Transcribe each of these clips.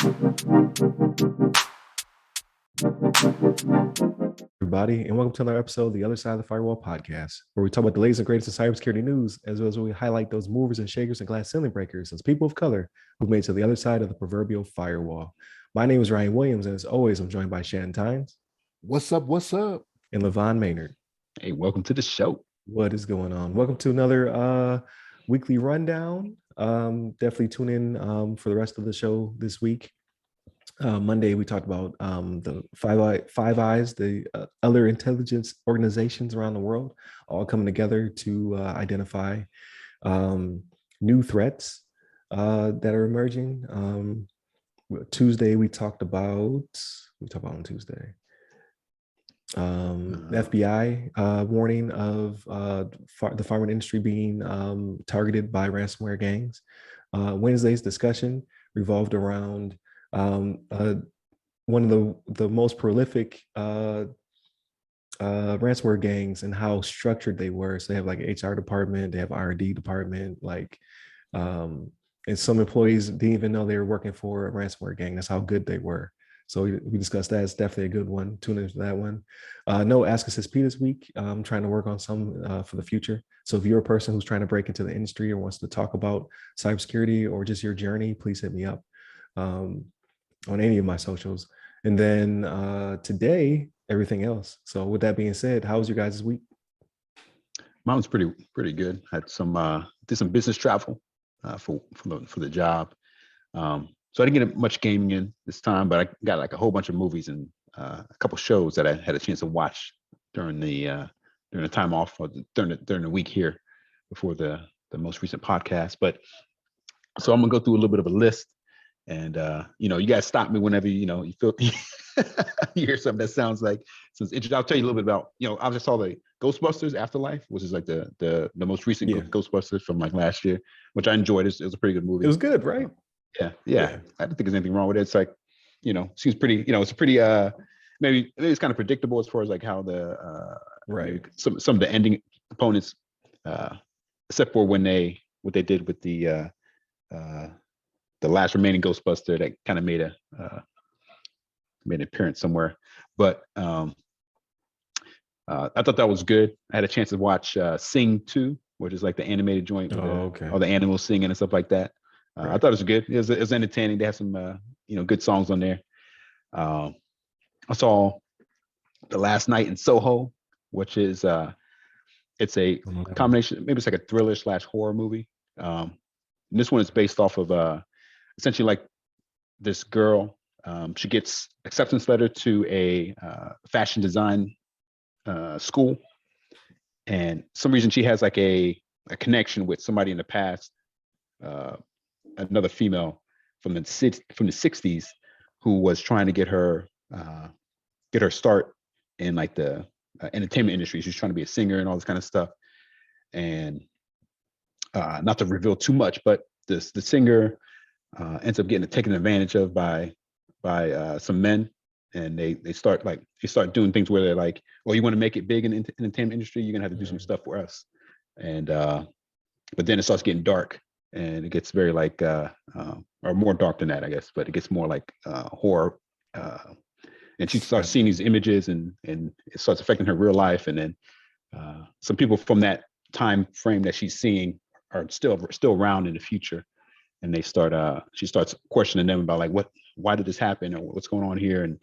Everybody, and welcome to another episode of the Other Side of the Firewall podcast, where we talk about the latest and greatest in cybersecurity news, as well as we highlight those movers and shakers and glass ceiling breakers as people of color who've made it to the other side of the proverbial firewall. My name is Ryan Williams, and as always, I'm joined by Shannon Tynes. What's up? What's up? And LeVon Maynard. Hey, welcome to the show. What is going on? Welcome to another weekly rundown. Definitely tune in for the rest of the show this week. Monday, we talked about the Five Eyes, the other intelligence organizations around the world, all coming together to identify new threats that are emerging. Tuesday, we talked about on Tuesday. The FBI warning of the pharma industry being targeted by ransomware gangs. Wednesday's discussion revolved around one of the most prolific ransomware gangs and how structured they were. So they have like HR department, they have R&D department, and some employees didn't even know they were working for a ransomware gang. That's how good they were. So we discussed that. It's definitely a good one. Tune into that one. No Ask Us SP this week. I'm trying to work on some for the future. So if you're a person who's trying to break into the industry or wants to talk about cybersecurity or just your journey, please hit me up on any of my socials. And then today, everything else. So with that being said, how was your guys' week? Mine was pretty good. Had some did some business travel for the job. So I didn't get much gaming in this time, but I got like a whole bunch of movies and a couple shows that I had a chance to watch during the time off or during the week here before the most recent podcast. But so I'm gonna go through a little bit of a list. And you guys stop me whenever you feel you hear something that sounds interesting. I'll tell you a little bit about I just saw the Ghostbusters Afterlife, which is like the most recent Ghostbusters from like last year, which I enjoyed. It was a pretty good movie. It was good, right? Yeah. I don't think there's anything wrong with it. It's like seems pretty. It's pretty. Maybe it's kind of predictable as far as like how the some of the ending components, except for what they did with the last remaining Ghostbuster that kind of made an appearance somewhere. But I thought that was good. I had a chance to watch Sing 2, which is like the animated joint with all the animals singing and stuff like that. I thought it was good. It was entertaining. They have some good songs on there. I saw The Last Night in Soho, which is it's a combination. Maybe it's like a thriller / horror movie. This one is based off of essentially like this girl. She gets acceptance letter to a fashion design school, and some reason she has like a connection with somebody in the past, another female from the 60s who was trying to get her start in like the entertainment industry. She's trying to be a singer and all this kind of stuff. And not to reveal too much, but the singer ends up getting taken advantage of by some men, and they start doing things where they're like, "Oh, you want to make it big in the entertainment industry? You're gonna have to do some stuff for us." And but then it starts getting dark, and it gets very like or more dark than that, I guess. But it gets more like horror, and she starts seeing these images, and it starts affecting her real life. And then some people from that time frame that she's seeing are still around in the future. And they she starts questioning them about like why did this happen, or what's going on here, and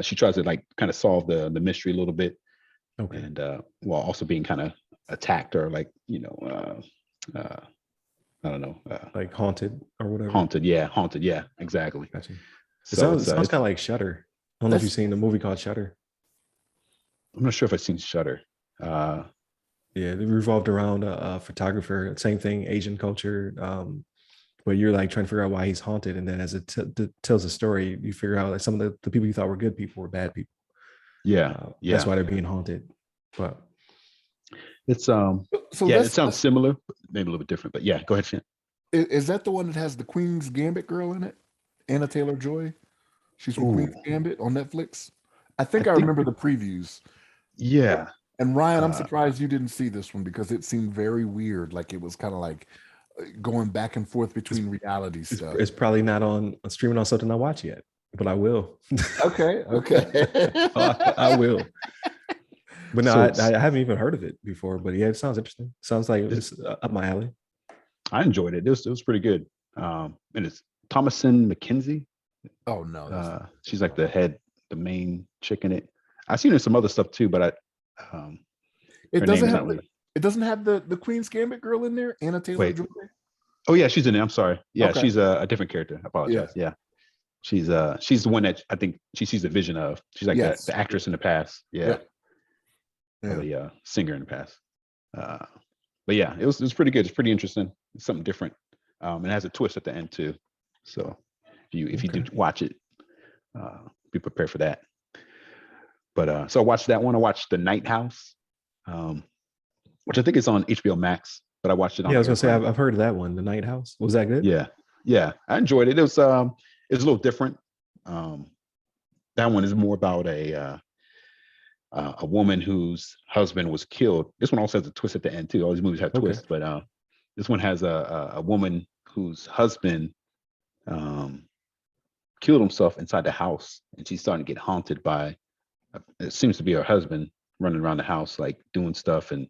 she tries to like kind of solve the mystery a little bit, and while also being kind of attacked or like I don't know, like haunted or whatever. Haunted, yeah, exactly. Gotcha. It sounds kind of like Shudder. I don't know if you've seen the movie called Shudder. I'm not sure if I've seen Shudder. Yeah, it revolved around a photographer. Same thing, Asian culture. But you're like trying to figure out why he's haunted, and then as it tells a story, you figure out like some of the people you thought were good people were bad people. Yeah. That's why they're being haunted. But it's it sounds similar, maybe a little bit different. But yeah, go ahead, Shan. Is that the one that has the Queen's Gambit girl in it? Anna Taylor-Joy. She's from Queen's Gambit on Netflix. I think I remember the previews. Yeah. And Ryan, I'm surprised you didn't see this one because it seemed very weird. Like it was kind of like going back and forth between reality stuff. It's probably not on streaming on something I watch yet, but I will. Okay. I will. But no, So I haven't even heard of it before. But yeah, it sounds interesting. Sounds like it's up my alley. I enjoyed it. It was pretty good. And it's Thomasin McKenzie. Oh no. She's like the main chick in it. I've seen her in some other stuff too, but it doesn't have the Queen's Gambit girl in there, Anna Taylor-Joy. Oh yeah, she's in there. I'm sorry. Yeah, Okay. she's a different character. I apologize. Yeah. She's the one that I think she sees the vision of. She's like the actress in the past. Yeah. Or the singer in the past. But yeah, it was pretty good. It's pretty interesting. It's something different. It has a twist at the end too. So if you do watch it, be prepared for that. But so I watched that one. I watched The Night House, which I think is on HBO Max. But I watched it on. Yeah, I was gonna say I've heard of that one. The Night House. Was that good? Yeah, I enjoyed it. It was a little different. That one is more about a woman whose husband was killed. This one also has a twist at the end too. All these movies have twists, but this one has a woman whose husband killed himself inside the house, and she's starting to get haunted by. It seems to be her husband running around the house like doing stuff, and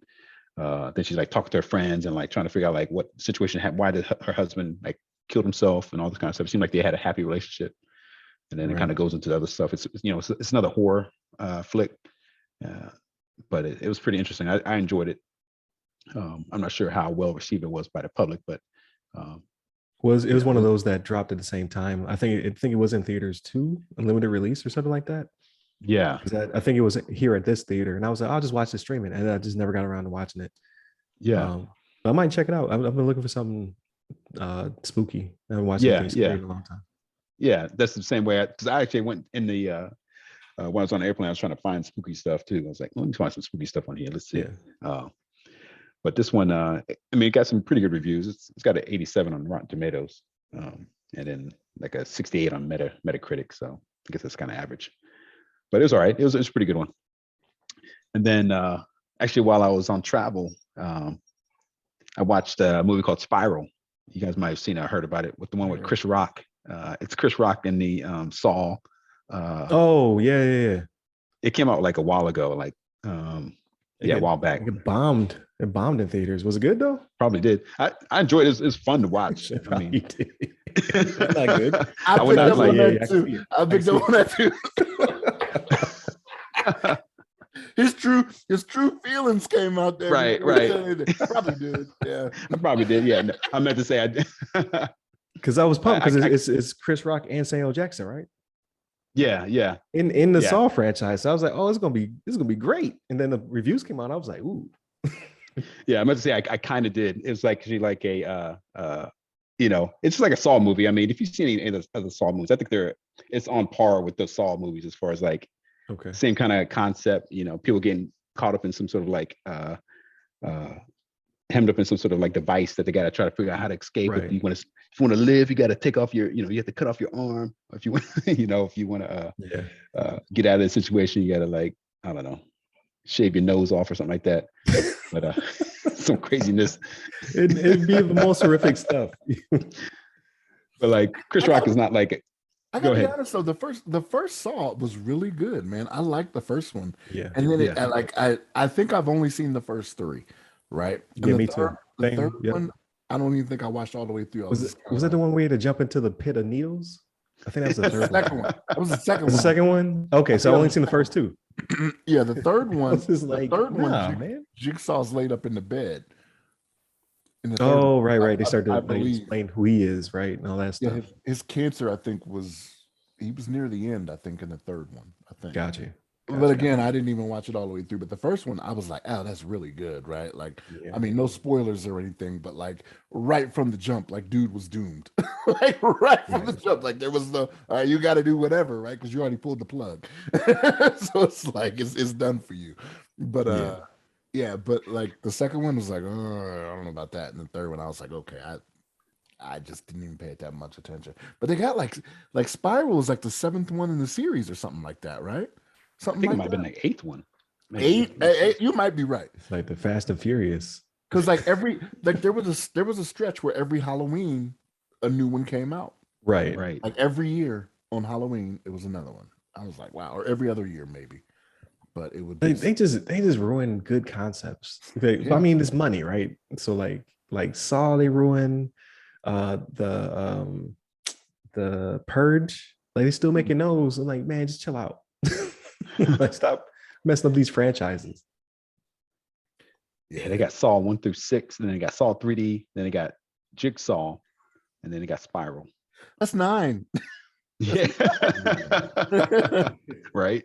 then she's like talking to her friends and like trying to figure out like what situation had. Why did her husband like killed himself and all this kind of stuff? It seemed like they had a happy relationship, and then it kind of goes into the other stuff. It's another horror flick. But it was pretty interesting. I enjoyed it. I'm not sure how well received it was by the public, but it was one of those that dropped at the same time. I think it was in theaters too, a limited release or something like that. Yeah, I think it was here at this theater, and I was like, I'll just watch the streaming, and I just never got around to watching it. Yeah, but I might check it out. I've been looking for something spooky. I haven't watched anything scary in a long time. Yeah, that's the same way. Because I actually went in the when I was on the airplane, I was trying to find spooky stuff too. I was like, let me find some spooky stuff on here. Let's see. Yeah. But this one, it got some pretty good reviews. It's got an 87 on Rotten Tomatoes, and then like a 68 on Metacritic. So I guess that's kind of average. But it was all right. It was a pretty good one. And then actually, while I was on travel, I watched a movie called Spiral. You guys might have seen it or heard about it, with the one with Chris Rock. It's Chris Rock in the Saw. Oh yeah. It came out like a while ago, like a while back. It bombed in theaters. Was it good though? Probably did. I enjoyed it. It's fun to watch. I mean, did. Not good. I picked up on that too. His true feelings came out there. Right. Probably did. Yeah. I probably did. Yeah. No, I meant to say I did. Because I was pumped because it's Chris Rock and Samuel Jackson, right? Yeah. In the Saw franchise. So I was like, oh, this is gonna be great. And then the reviews came out. I was like, ooh. Yeah, I meant to say I kind of did. It was like actually like a it's like a Saw movie. I mean, if you've seen any of the other Saw movies, I think it's on par with the Saw movies as far as like same kind of concept. People getting caught up in some sort of like hemmed up in some sort of like device that they got to try to figure out how to escape. Right. If you want to live, you got to take off you have to cut off your arm. Or if you want, if you want to get out of the situation, you got to like, I don't know, shave your nose off or something like that. But some craziness. It'd be the most horrific stuff. But like Chris Rock is not like it. I gotta be honest though, the first Saw was really good, man. I liked the first one. Yeah. And then I think I've only seen the first three, right? And yeah, me too. The third one, I don't even think I watched all the way through. Was that the one where you had to jump into the pit of needles? I think that was the third second one. That was the second one. The second one? Okay, so I've only seen the first two. Yeah, the third one. Man. Jigsaw's laid up in the bed. Right. They started to explain who he is, right? And all that stuff. Yeah, his cancer, I think, he was near the end, I think, in the third one. I think. Gotcha. But again, I didn't even watch it all the way through. But the first one, I was like, oh, that's really good, right? Like, I mean, no spoilers or anything, but like right from the jump, like dude was doomed. Like right from the jump, like there was no, all right, you got to do whatever, right? Because you already pulled the plug. So it's like it's done for you. But but like the second one was like, oh, I don't know about that. And the third one, I was like, okay, I just didn't even pay that much attention. But they got like Spiral is like the 7th one in the series or something like that, right? I think it might have been like 8th one. Eight, you might be right. It's like the Fast and Furious. Because like there was a stretch where every Halloween a new one came out. Right. Like every year on Halloween it was another one. I was like, wow, or every other year maybe. But it would be They just ruin good concepts. I mean, it's money, right? So like Saw, they ruin the Purge. Like, they still making those. I'm like, man, just chill out. Like, stop messing up these franchises. Yeah, they got Saw 1 through 6, and then they got Saw 3D, then they got Jigsaw, and then they got Spiral. That's 9. Yeah. Right.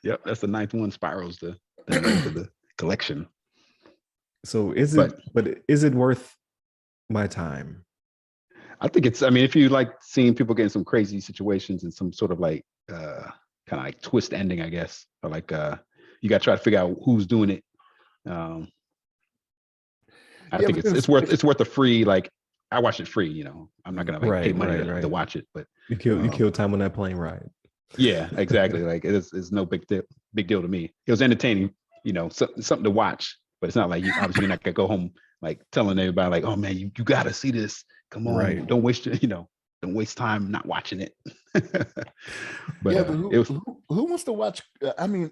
Yep. That's the 9th one. Spiral's the ninth of the collection. So is it worth my time? I think it's, I mean, if you like seeing people get in some crazy situations and some sort of like kind of like twist ending, I guess, or like you got to try to figure out who's doing it. I think it's worth a free, like, I watch it free, you know. I'm not gonna like pay money to watch it, but you kill time on that plane ride. Yeah, exactly. Like it's no big deal to me. It was entertaining, you know, something to watch, but it's not like obviously you're not gonna go home like telling everybody like, oh man, you gotta see this. Come on, don't waste don't waste time not watching it. But who wants to watch? I mean,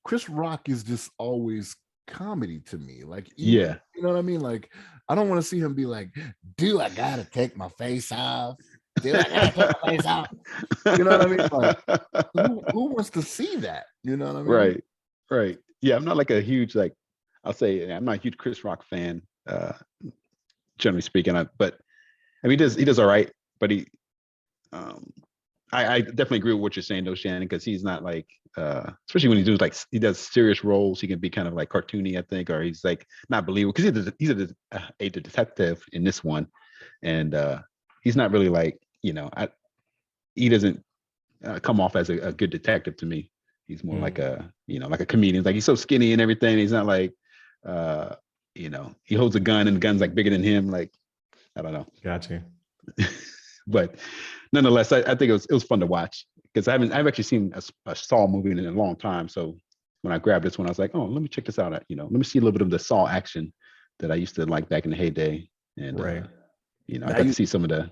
Chris Rock is just always comedy to me. Like, you know what I mean? Like, I don't want to see him be like, do I gotta take my face off? Do I gotta take my face off? You know what I mean? Like, who wants to see that? You know what I mean? Right. Yeah, I'm not like a huge, like, I'll say I'm not a huge Chris Rock fan, generally speaking. But I mean, he does all right. But I definitely agree with what you're saying, though, Shannon, because he's not like, especially when he does serious roles, he can be kind of like cartoony, I think, or he's like not believable because he's a detective in this one, and he's not really like, you know, he doesn't come off as a good detective to me. He's more like a, you know, like a comedian. Like, he's so skinny and everything. He's not like, you know, he holds a gun and the gun's like bigger than him. Like, I don't know. Gotcha. But nonetheless, I think it was fun to watch because I've actually seen a Saw movie in a long time. So when I grabbed this one, I was like, oh, let me check this out. You know, let me see a little bit of the Saw action that I used to like back in the heyday. And you know, I got to see some of the.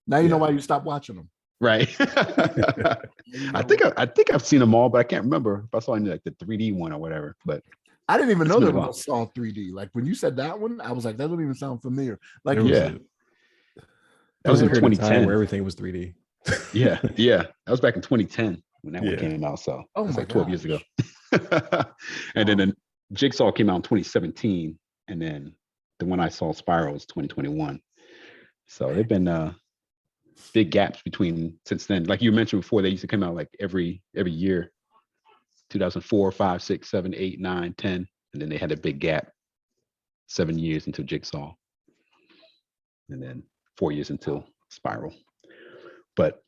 Now you know why you stopped watching them. Right. I think I've seen them all, but I can't remember if I saw any like the 3D one or whatever. But I didn't even know there was a Saw 3D. Like, when you said that one, I was like, that doesn't even sound familiar. Like, that was in 2010 where everything was 3D. Yeah. That was back in 2010 when that one came out. So that's like 12 years ago. And then Jigsaw came out in 2017, and then the one I saw, Spiral, was 2021. So they've been big gaps between since then. Like you mentioned before, they used to come out like every year, 2004, 5, 6, 7, 8, 9, 10, and then they had a big gap, 7 years until Jigsaw, and then 4 years until Spiral. But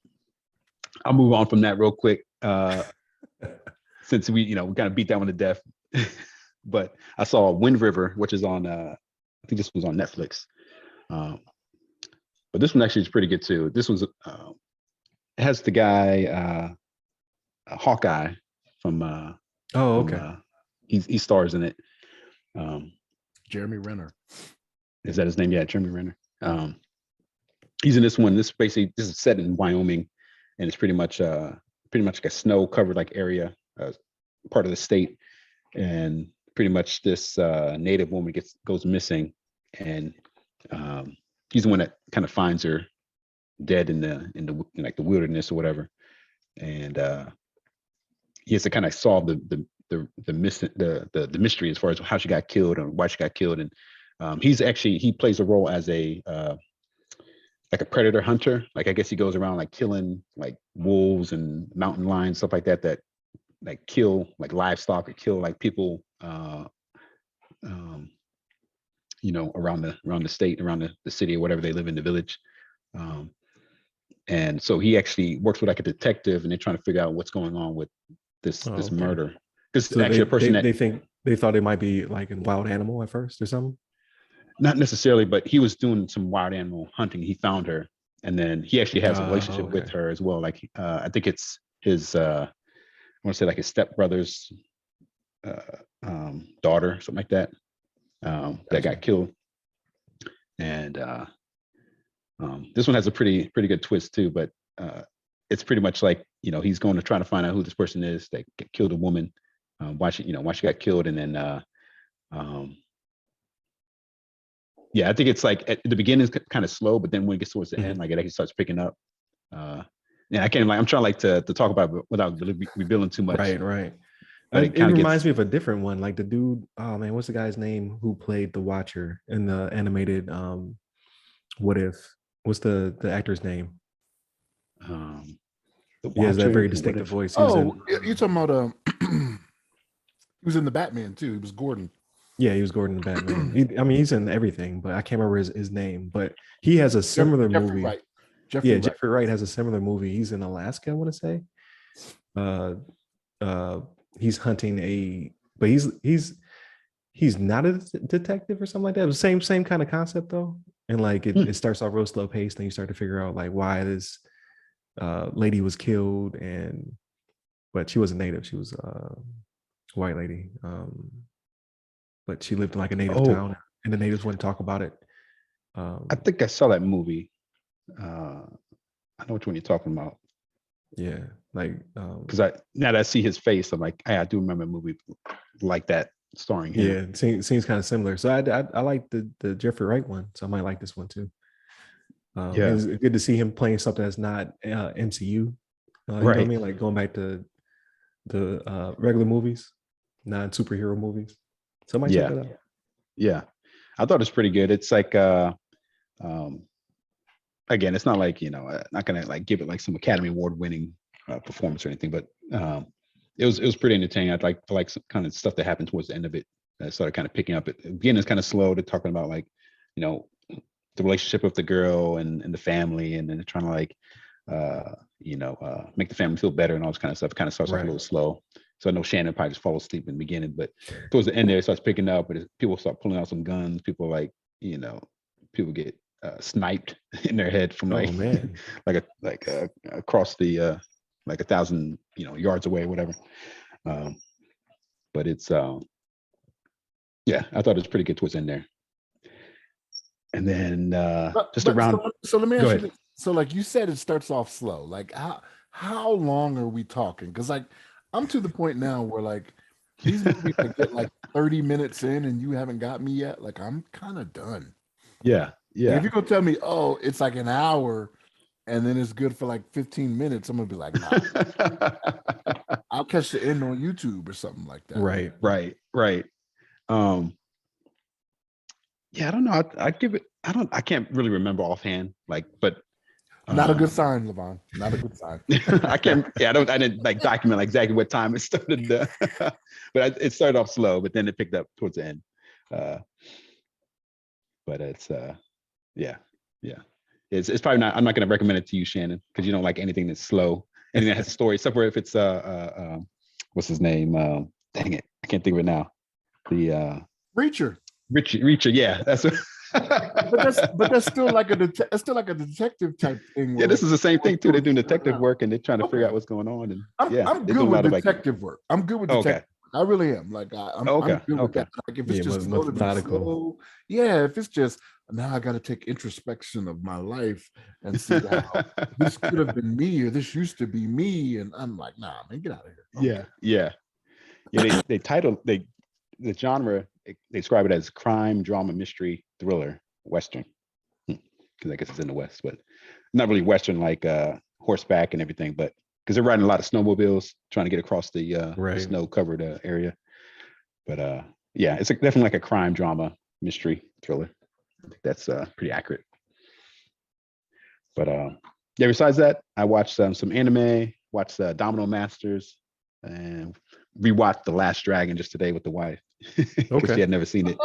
I'll move on from that real quick, since we kind of beat that one to death. But I saw Wind River, which is on, I think this was on Netflix. But this one actually is pretty good too. This was, it has the guy, Hawkeye from. He stars in it. Jeremy Renner. Is that his name? Yeah, Jeremy Renner. He's in this one. This is set in Wyoming, and it's pretty much like a snow-covered like area, part of the state, and pretty much this native woman goes missing, and he's the one that kind of finds her dead in the like the wilderness or whatever, and he has to kind of solve the mystery as far as how she got killed and why she got killed, and he plays a role as a like a predator hunter. Like, I guess he goes around like killing like wolves and mountain lions, stuff like that like kill like livestock or kill like people you know, around the state, around the city or whatever they live in, the village. And so he actually works with like a detective, and they're trying to figure out what's going on with this murder. Because so actually a person they thought it might be like a wild animal at first or something. Not necessarily, but he was doing some wild animal hunting. He found her, and then he actually has a relationship with her as well. Like, I think it's his, I want to say like his stepbrother's daughter, something like that. that got killed. And this one has a pretty good twist too, but it's pretty much like, he's going to try to find out who this person is that killed a woman, why she got killed, and then yeah, I think it's like at the beginning it's kind of slow, but then when it gets towards the end, like it actually starts picking up. Yeah, I can't I'm trying to talk about it without revealing too much. Right. But it reminds me of a different one, like the dude. Oh man, what's the guy's name who played the Watcher in the animated What If? What's the actor's name? He has that very distinctive voice. Oh, you're talking about he was in the Batman too. He was Gordon. Yeah, he was Gordon in Batman. He's in everything, but I can't remember his name. But he has a similar movie. Wright. Jeffrey Wright has a similar movie. He's in Alaska, I want to say. He's hunting but he's not a detective or something like that. The same kind of concept though. And like it starts off real slow paced, and you start to figure out like why this lady was killed, but she wasn't native. She was a white lady. But she lived in like a native town, and the natives wouldn't talk about it. I think I saw that movie. I know which one you're talking about. Yeah, like because now that I see his face, I'm like, I do remember a movie like that starring him. Yeah, it seems kind of similar. So I like the Jeffrey Wright one, so I might like this one too. Yeah, it's good to see him playing something that's not MCU. You know what I mean? Like going back to the regular movies, non superhero movies. So I might check that out. Yeah, I thought it was pretty good. It's like again, it's not like not gonna like give it like some Academy Award winning performance or anything, but it was pretty entertaining. I like some kind of stuff that happened towards the end of it. That started kind of picking up. Again, it's kind of slow. They're talking about like the relationship with the girl and the family, and then they're trying to like make the family feel better and all this kind of stuff. It kind of starts off a little slow. So I know Shannon probably just fall asleep in the beginning, but towards the end there, it starts picking up. But people start pulling out some guns. People like people get sniped in their head from like like across the like 1,000 yards away or whatever. But it's yeah, I thought it was pretty good towards the end there. And then around. So let me ask you this. So like you said, it starts off slow. Like how long are we talking? Because like I'm to the point now where like these movies get like 30 minutes in and you haven't got me yet. Like I'm kind of done. Yeah. Like, if you're gonna tell me, oh, it's like an hour and then it's good for like 15 minutes, I'm gonna be like, nah. I'll catch the end on YouTube or something like that. Right. Yeah, I don't know. I'd give it. I can't really remember offhand. Like, but not a good sign, LeVon. Not a good sign. I can't. Yeah, I didn't like document like exactly what time it started. But it started off slow, but then it picked up towards the end. But it's yeah. It's probably not. I'm not going to recommend it to you, Shannon, because you don't like anything that's slow, anything that has a story. Except for if it's what's his name? Dang it, I can't think of it now. The Reacher. Reacher, yeah, that's. but that's still like a detective type thing. Yeah, this is the same thing too. They're doing detective work and they're trying to figure out what's going on. And I'm good with detective work. I'm good with detective. I really am. Like I'm good with that. Like if it's just slow, if it's just now I got to take introspection of my life and see how this could have been me or this used to be me, and I'm like, nah, man, get out of here. Yeah. They titled the genre. They describe it as crime, drama, mystery, thriller, Western. Because I guess it's in the West, but not really Western like horseback and everything, but because they're riding a lot of snowmobiles trying to get across the snow-covered area. But yeah, it's definitely like a crime, drama, mystery, thriller. I think that's pretty accurate. But yeah, besides that, I watched some anime, watched Domino Masters, and rewatched The Last Dragon just today with the wife. Because she had never seen it.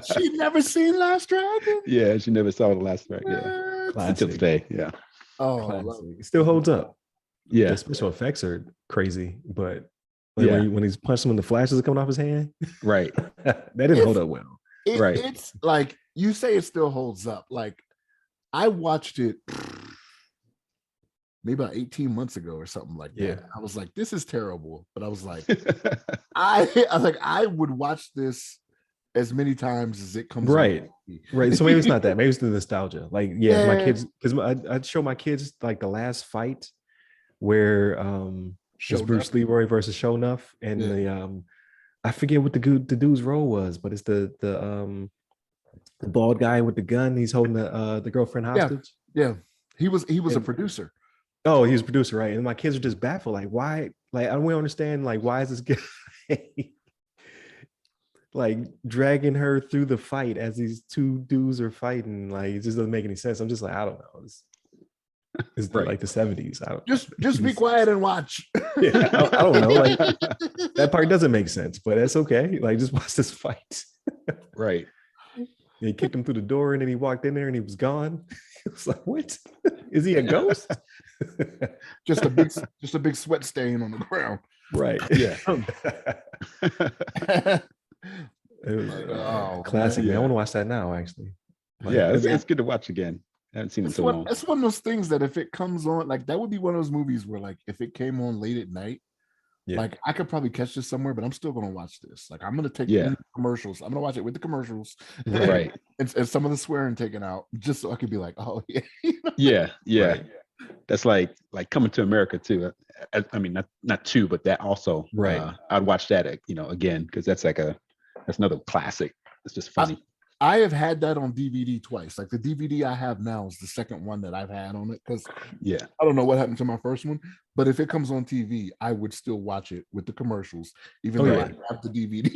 She'd never seen Last Dragon? Yeah, she never saw The Last Dragon. Yeah. Until today. Yeah. Oh, it still holds up. Yeah. The special effects are crazy, but when he's punching when the flashes are coming off his hand. Right. That didn't hold up well. It's like you say it still holds up. Like I watched it maybe about 18 months ago or something like that. I was like, this is terrible. But I was like, I would watch this as many times as it comes Right. on. Right. So maybe it's not that. Maybe it's the nostalgia. Like, yeah, if my kids, because I'd show my kids like the last fight where it's Bruce Leroy versus Sho'nuff, and the I forget what the dude's role was, but it's the bald guy with the gun. He's holding the girlfriend hostage. Yeah. He was a producer. Oh, he was a producer, right? And my kids are just baffled, like, why? Like, I don't really understand, like, why is this guy like dragging her through the fight as these two dudes are fighting? Like, it just doesn't make any sense. I'm just like, I don't know. It's right. Like the 70s. I don't just be quiet and watch. Yeah, I don't know. Like, that part doesn't make sense, but that's okay. Like, just watch this fight. Right. He kicked him through the door, and then he walked in there, and he was gone. It was like, what? Is he a ghost? just a big sweat stain on the ground. Right. Yeah. It was classic. Man. I want to watch that now, actually. Like, yeah, it's good to watch again. I haven't seen it so long. It's one of those things that if it comes on, like that would be one of those movies where, like, if it came on late at night, like I could probably catch this somewhere, but I'm still gonna watch this. Like, I'm gonna take the commercials. I'm gonna watch it with the commercials, right? and some of the swearing taken out, just so I could be like, oh yeah. Right. That's like Coming to America too. I mean, not two, but that also. Right. I'd watch that, again, because that's another classic. It's just funny. I have had that on DVD twice. Like, the DVD I have now is the second one that I've had on it, because I don't know what happened to my first one, but if it comes on TV, I would still watch it with the commercials, even though I have the DVD.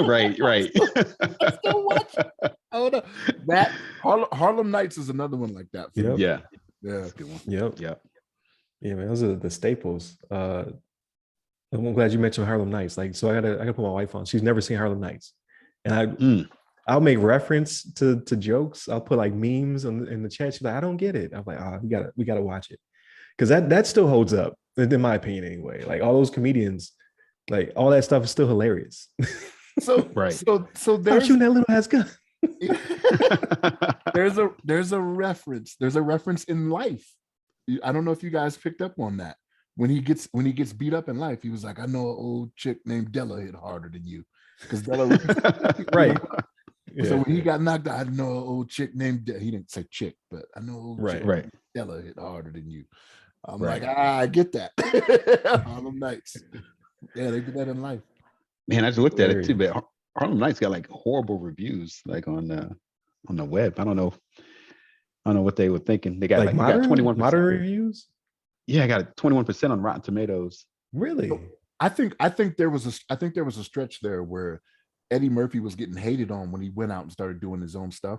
right. I still watch it. Oh no, that Harlem Nights is another one like that. Yep. Yeah. That's a good one. Yep. Yeah, man, those are the staples. I'm glad you mentioned Harlem Nights. Like, so I gotta put my wife on. She's never seen Harlem Nights, and I'll make reference to jokes. I'll put like memes in the chat. She's like, I don't get it. I'm like, we gotta watch it, because that still holds up, in my opinion, anyway. Like, all those comedians, like, all that stuff is still hilarious. So right. So there's shooting that little ass gun. there's a reference in life. I don't know if you guys picked up on that. When he gets beat up in life, he was like, I know an old chick named Della hit harder than you, because Della right. So when he got knocked out, I know an old chick named he didn't say chick, but I know old chick named Della hit harder than you. I'm like, I get that. Harlem Nights. Yeah, they do that in life. Man, I just looked at it too, but Harlem Nights got like horrible reviews, like on the web. I don't know what they were thinking. They got like moderate, 21% moderate reviews. Yeah, I got 21% on Rotten Tomatoes. Really? I think there was a stretch there where Eddie Murphy was getting hated on when he went out and started doing his own stuff.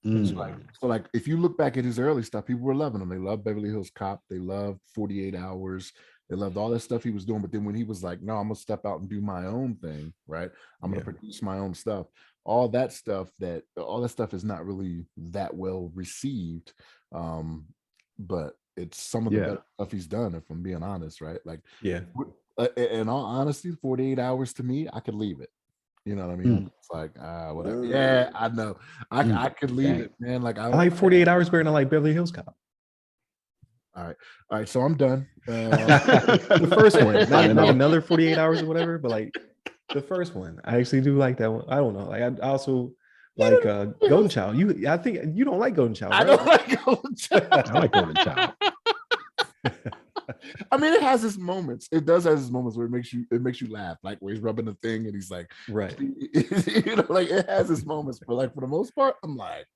So like if you look back at his early stuff, people were loving him. They loved Beverly Hills Cop. They loved 48 Hours. They loved all that stuff he was doing. But then when he was like, no, I'm gonna step out and do my own thing, right? I'm gonna produce my own stuff. All that stuff is not really that well received. But it's some of the better stuff he's done, if I'm being honest, right? Like, in all honesty, 48 Hours to me, I could leave it. You know what I mean? It's like, whatever. Yeah, I know. I could leave it, man. Like, I like 48 Hours better than I like Beverly Hills Cop. All right. So I'm done. The first one, not another 48 Hours or whatever, but like the first one, I actually do like that one. I don't know. Like, I also like Golden Child. I think you don't like Golden Child. Right? I don't like Golden Child. I like Golden Child. I mean, it has its moments. It does have its moments where it makes you laugh, like where he's rubbing the thing and he's like, right. You know, like it has its moments, but like for the most part, I'm like,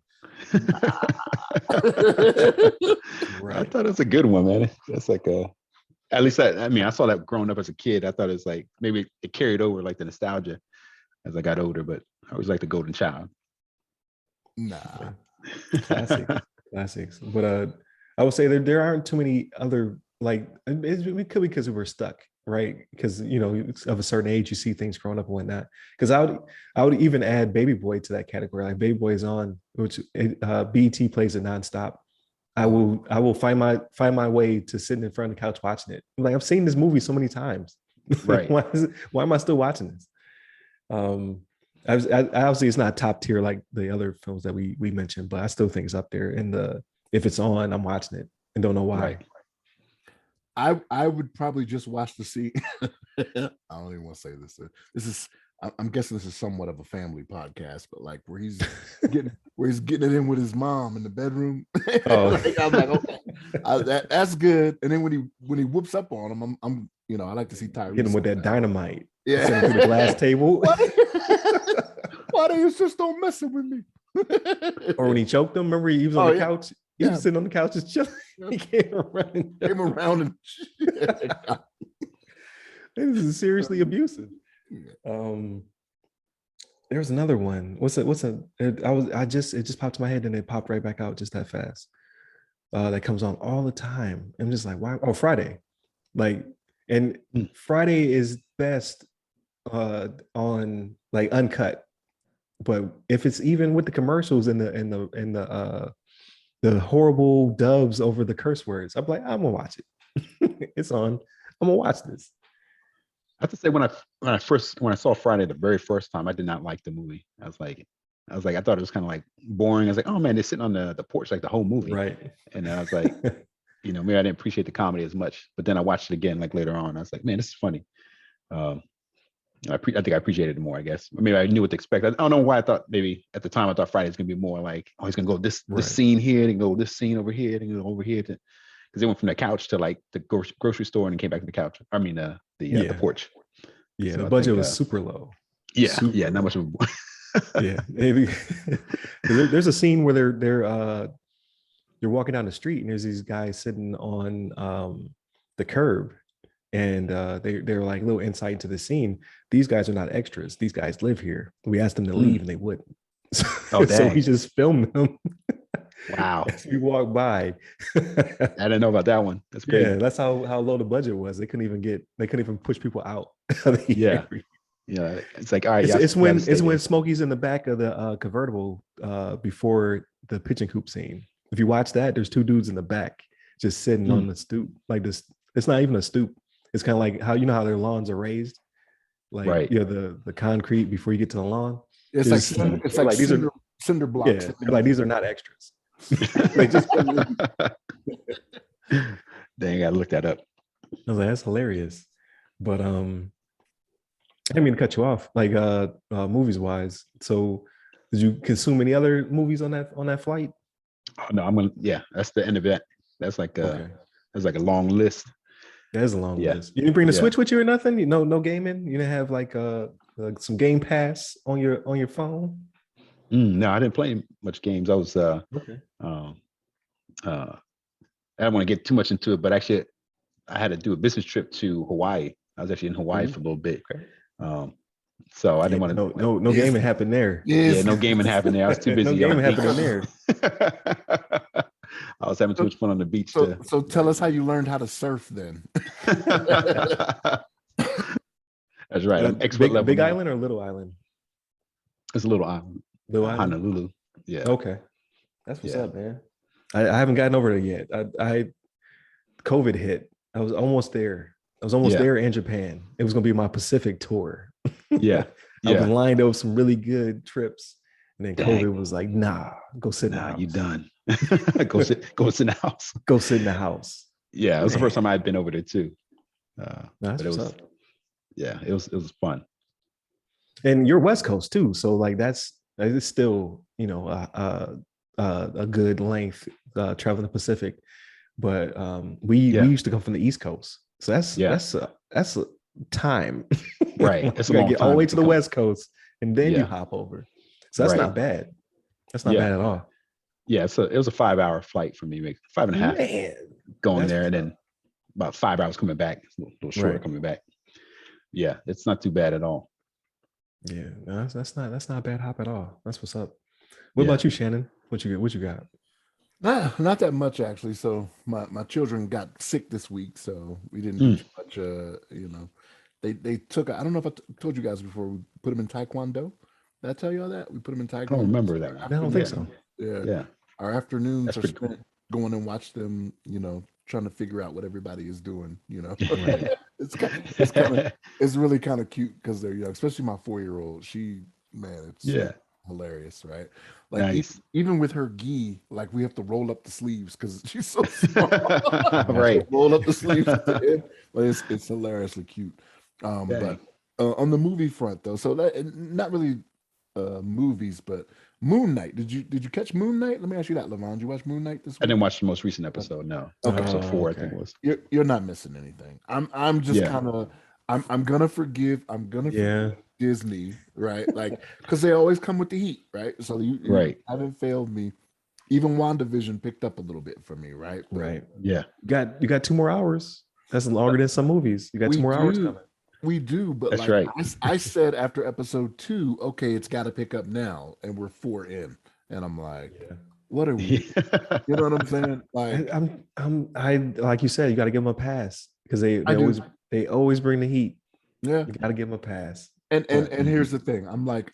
right. I thought it was a good one, man. That's like at least I saw that growing up as a kid. I thought it's like maybe it carried over like the nostalgia as I got older, but I always like the Golden Child. Nah. Classics. But I would say there aren't too many other, like, it could be because we were stuck, right? Because, you know, of a certain age, you see things growing up and whatnot. Because I would even add Baby Boy to that category. Like, Baby Boy is on, which BET plays it nonstop. I will find my way to sitting in front of the couch watching it. Like, I've seen this movie so many times. Right. Why am I still watching this? Obviously it's not top tier like the other films that we mentioned, but I still think it's up there. And if it's on, I'm watching it and don't know why. Right. I would probably just watch the scene. I don't even want to say this. I'm guessing this is somewhat of a family podcast, but like where he's getting it in with his mom in the bedroom. Oh, Like, I'm like, okay, that's good. And then when he whoops up on him, I'm I like to see Tyrese hit him with that dynamite. Yeah, Send him through the glass table. Why do you just don't messing with me? Or when he choked him, remember he was on the couch. He was sitting on the couch just chilling. He came around and this is seriously abusive. There's another one. It just popped in my head and it popped right back out just that fast. That comes on all the time. I'm just like, why? Oh, Friday. Like, and Friday is best on like uncut. But if it's even with the commercials and the horrible dubs over the curse words, I'm like, I'm gonna watch it. It's on. I'm gonna watch this. I have to say when I saw Friday the very first time, I did not like the movie. I was like, I thought it was kind of like boring. I was like, oh man, they're sitting on the porch like the whole movie. Right. And I was like, maybe I didn't appreciate the comedy as much. But then I watched it again like later on. I was like, man, this is funny. I think I appreciated it more, I guess. Maybe I knew what to expect. I don't know why I thought maybe at the time I thought Friday's gonna be more like, oh, he's gonna go this scene here, then go this scene over here, then go over here, because they went from the couch to like the grocery store and then came back to the couch. I mean the porch. Yeah, so the budget was super low. Yeah, super yeah, not much of a yeah. Maybe there's a scene where they're walking down the street and there's these guys sitting on the curb. And they're like a little insight into the scene. These guys are not extras. These guys live here. We asked them to leave and they wouldn't. So we just filmed them. Wow. As we walk by. I didn't know about that one. That's great. Yeah, that's how low the budget was. They couldn't even push people out. Yeah. It's like, all right. It's when Smokey's in the back of the convertible before the pitching coop scene. If you watch that, there's two dudes in the back just sitting on the stoop like this. It's not even a stoop. It's kind of like how their lawns are raised, like right. The concrete before you get to the lawn. It's like these are cinder blocks. Yeah, like these are not extras. They just Dang, I gotta look that up. I was like, that's hilarious. But I didn't mean to cut you off. Like movies wise. So did you consume any other movies on that flight? Oh, no, that's the end of it. That's like that's like a long list. That is a long list. You didn't bring the Switch with you or nothing? No gaming? You didn't have like some Game Pass on your phone? No, I didn't play much games. I was I don't want to get too much into it, but actually I had to do a business trip to Hawaii. I was actually in Hawaii for a little bit. Okay. So I didn't want to no gaming happened there. Yeah, no gaming happened there. I was too busy. No gaming happened there. I was having too much fun on the beach. So tell us how you learned how to surf then. That's right. I'm expert level. Big Island or Little Island? It's a little island. Little Island. Honolulu. Yeah. Okay. That's what's up, man. I haven't gotten over there yet. I COVID hit. I was almost there. I was almost there in Japan. It was gonna be my Pacific tour. Yeah. I was lined up some really good trips. And then COVID was like, nah, go sit in the house. You done. go sit in the house. Go sit in the house. Yeah, it was the first time I had been over there too. That's what's up. Yeah, it was fun. And you're West Coast too, so like it's still a good length traveling the Pacific, but we used to come from the East Coast, so that's a time. Right, it's you gotta get all the way to the West Coast and then you hop over. So that's not bad. That's not bad at all. Yeah, so it was a 5-hour flight for me, 5.5. Man, going there and then about 5 hours coming back. A little shorter coming back. Yeah, it's not too bad at all. Yeah, no, that's not a bad hop at all. That's what's up. What about you, Shannon? What you got? Not that much actually. So my children got sick this week, so we didn't do too much. They took. I don't know if I told you guys before. We put them in Taekwondo. Did I tell you all that? We put them in Taekwondo. I don't remember that. I don't think so. Yeah. Our afternoons That's are spent cool. going and watch them. Trying to figure out what everybody is doing. It's really kind of cute because they're young, especially my 4-year-old. It's hilarious, right? Like nice. even with her gi, like we have to roll up the sleeves because she's so small. Right. Roll up the sleeves, but it's hilariously cute. But On the movie front, though, so that not really movies, but Moon Knight. Did you catch Moon Knight? Let me ask you that, LeVon. Did you watch Moon Knight this week? I didn't watch the most recent episode. No, Okay. Episode 4, okay. I think it was. You're not missing anything. I'm just kind of I'm gonna forgive. Forgive Disney, right? Like, because they always come with the heat, right? So you haven't failed me. Even WandaVision picked up a little bit for me, right? But right. Yeah. You got 2 more hours. That's longer than some movies. You got 2 more hours coming. We do, but that's like right. I said after episode 2, okay, it's got to pick up now, and we're 4 in, and I'm like, what are we? You know what I'm saying? Like, I like you said, you got to give them a pass because they always bring the heat. Yeah, you got to give them a pass. And here's the thing, I'm like,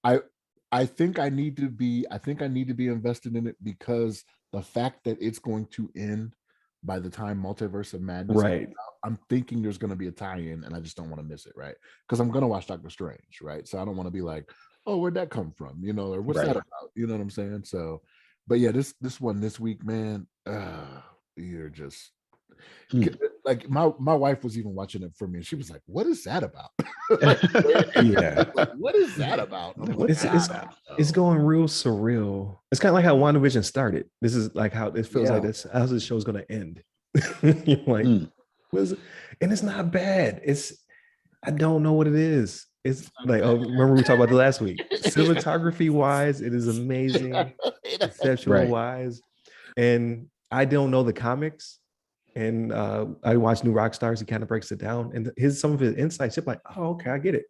I think I need to be invested in it because the fact that it's going to end by the time Multiverse of Madness right. comes out, I'm thinking there's going to be a tie-in, and I just don't want to miss it, right? Because I'm going to watch Doctor Strange, right? So I don't want to be like, oh, where'd that come from, or what's that about? You know what I'm saying? So, but yeah, this one this week, man, you're just like my wife was even watching it for me, and she was like, "What is that about?" Like, what is that about? Like, it's going real surreal. It's kind of like how WandaVision started. This is like how it feels like this. How this show's going to end? You're like, what is it? And it's not bad. I don't know what it is. It's like, remember we talked about the last week. Cinematography wise, it is amazing. Conceptual wise, and I don't know the comics. And I watch New Rockstars. He kind of breaks it down, and some of his insights. You're like, oh, okay, I get it.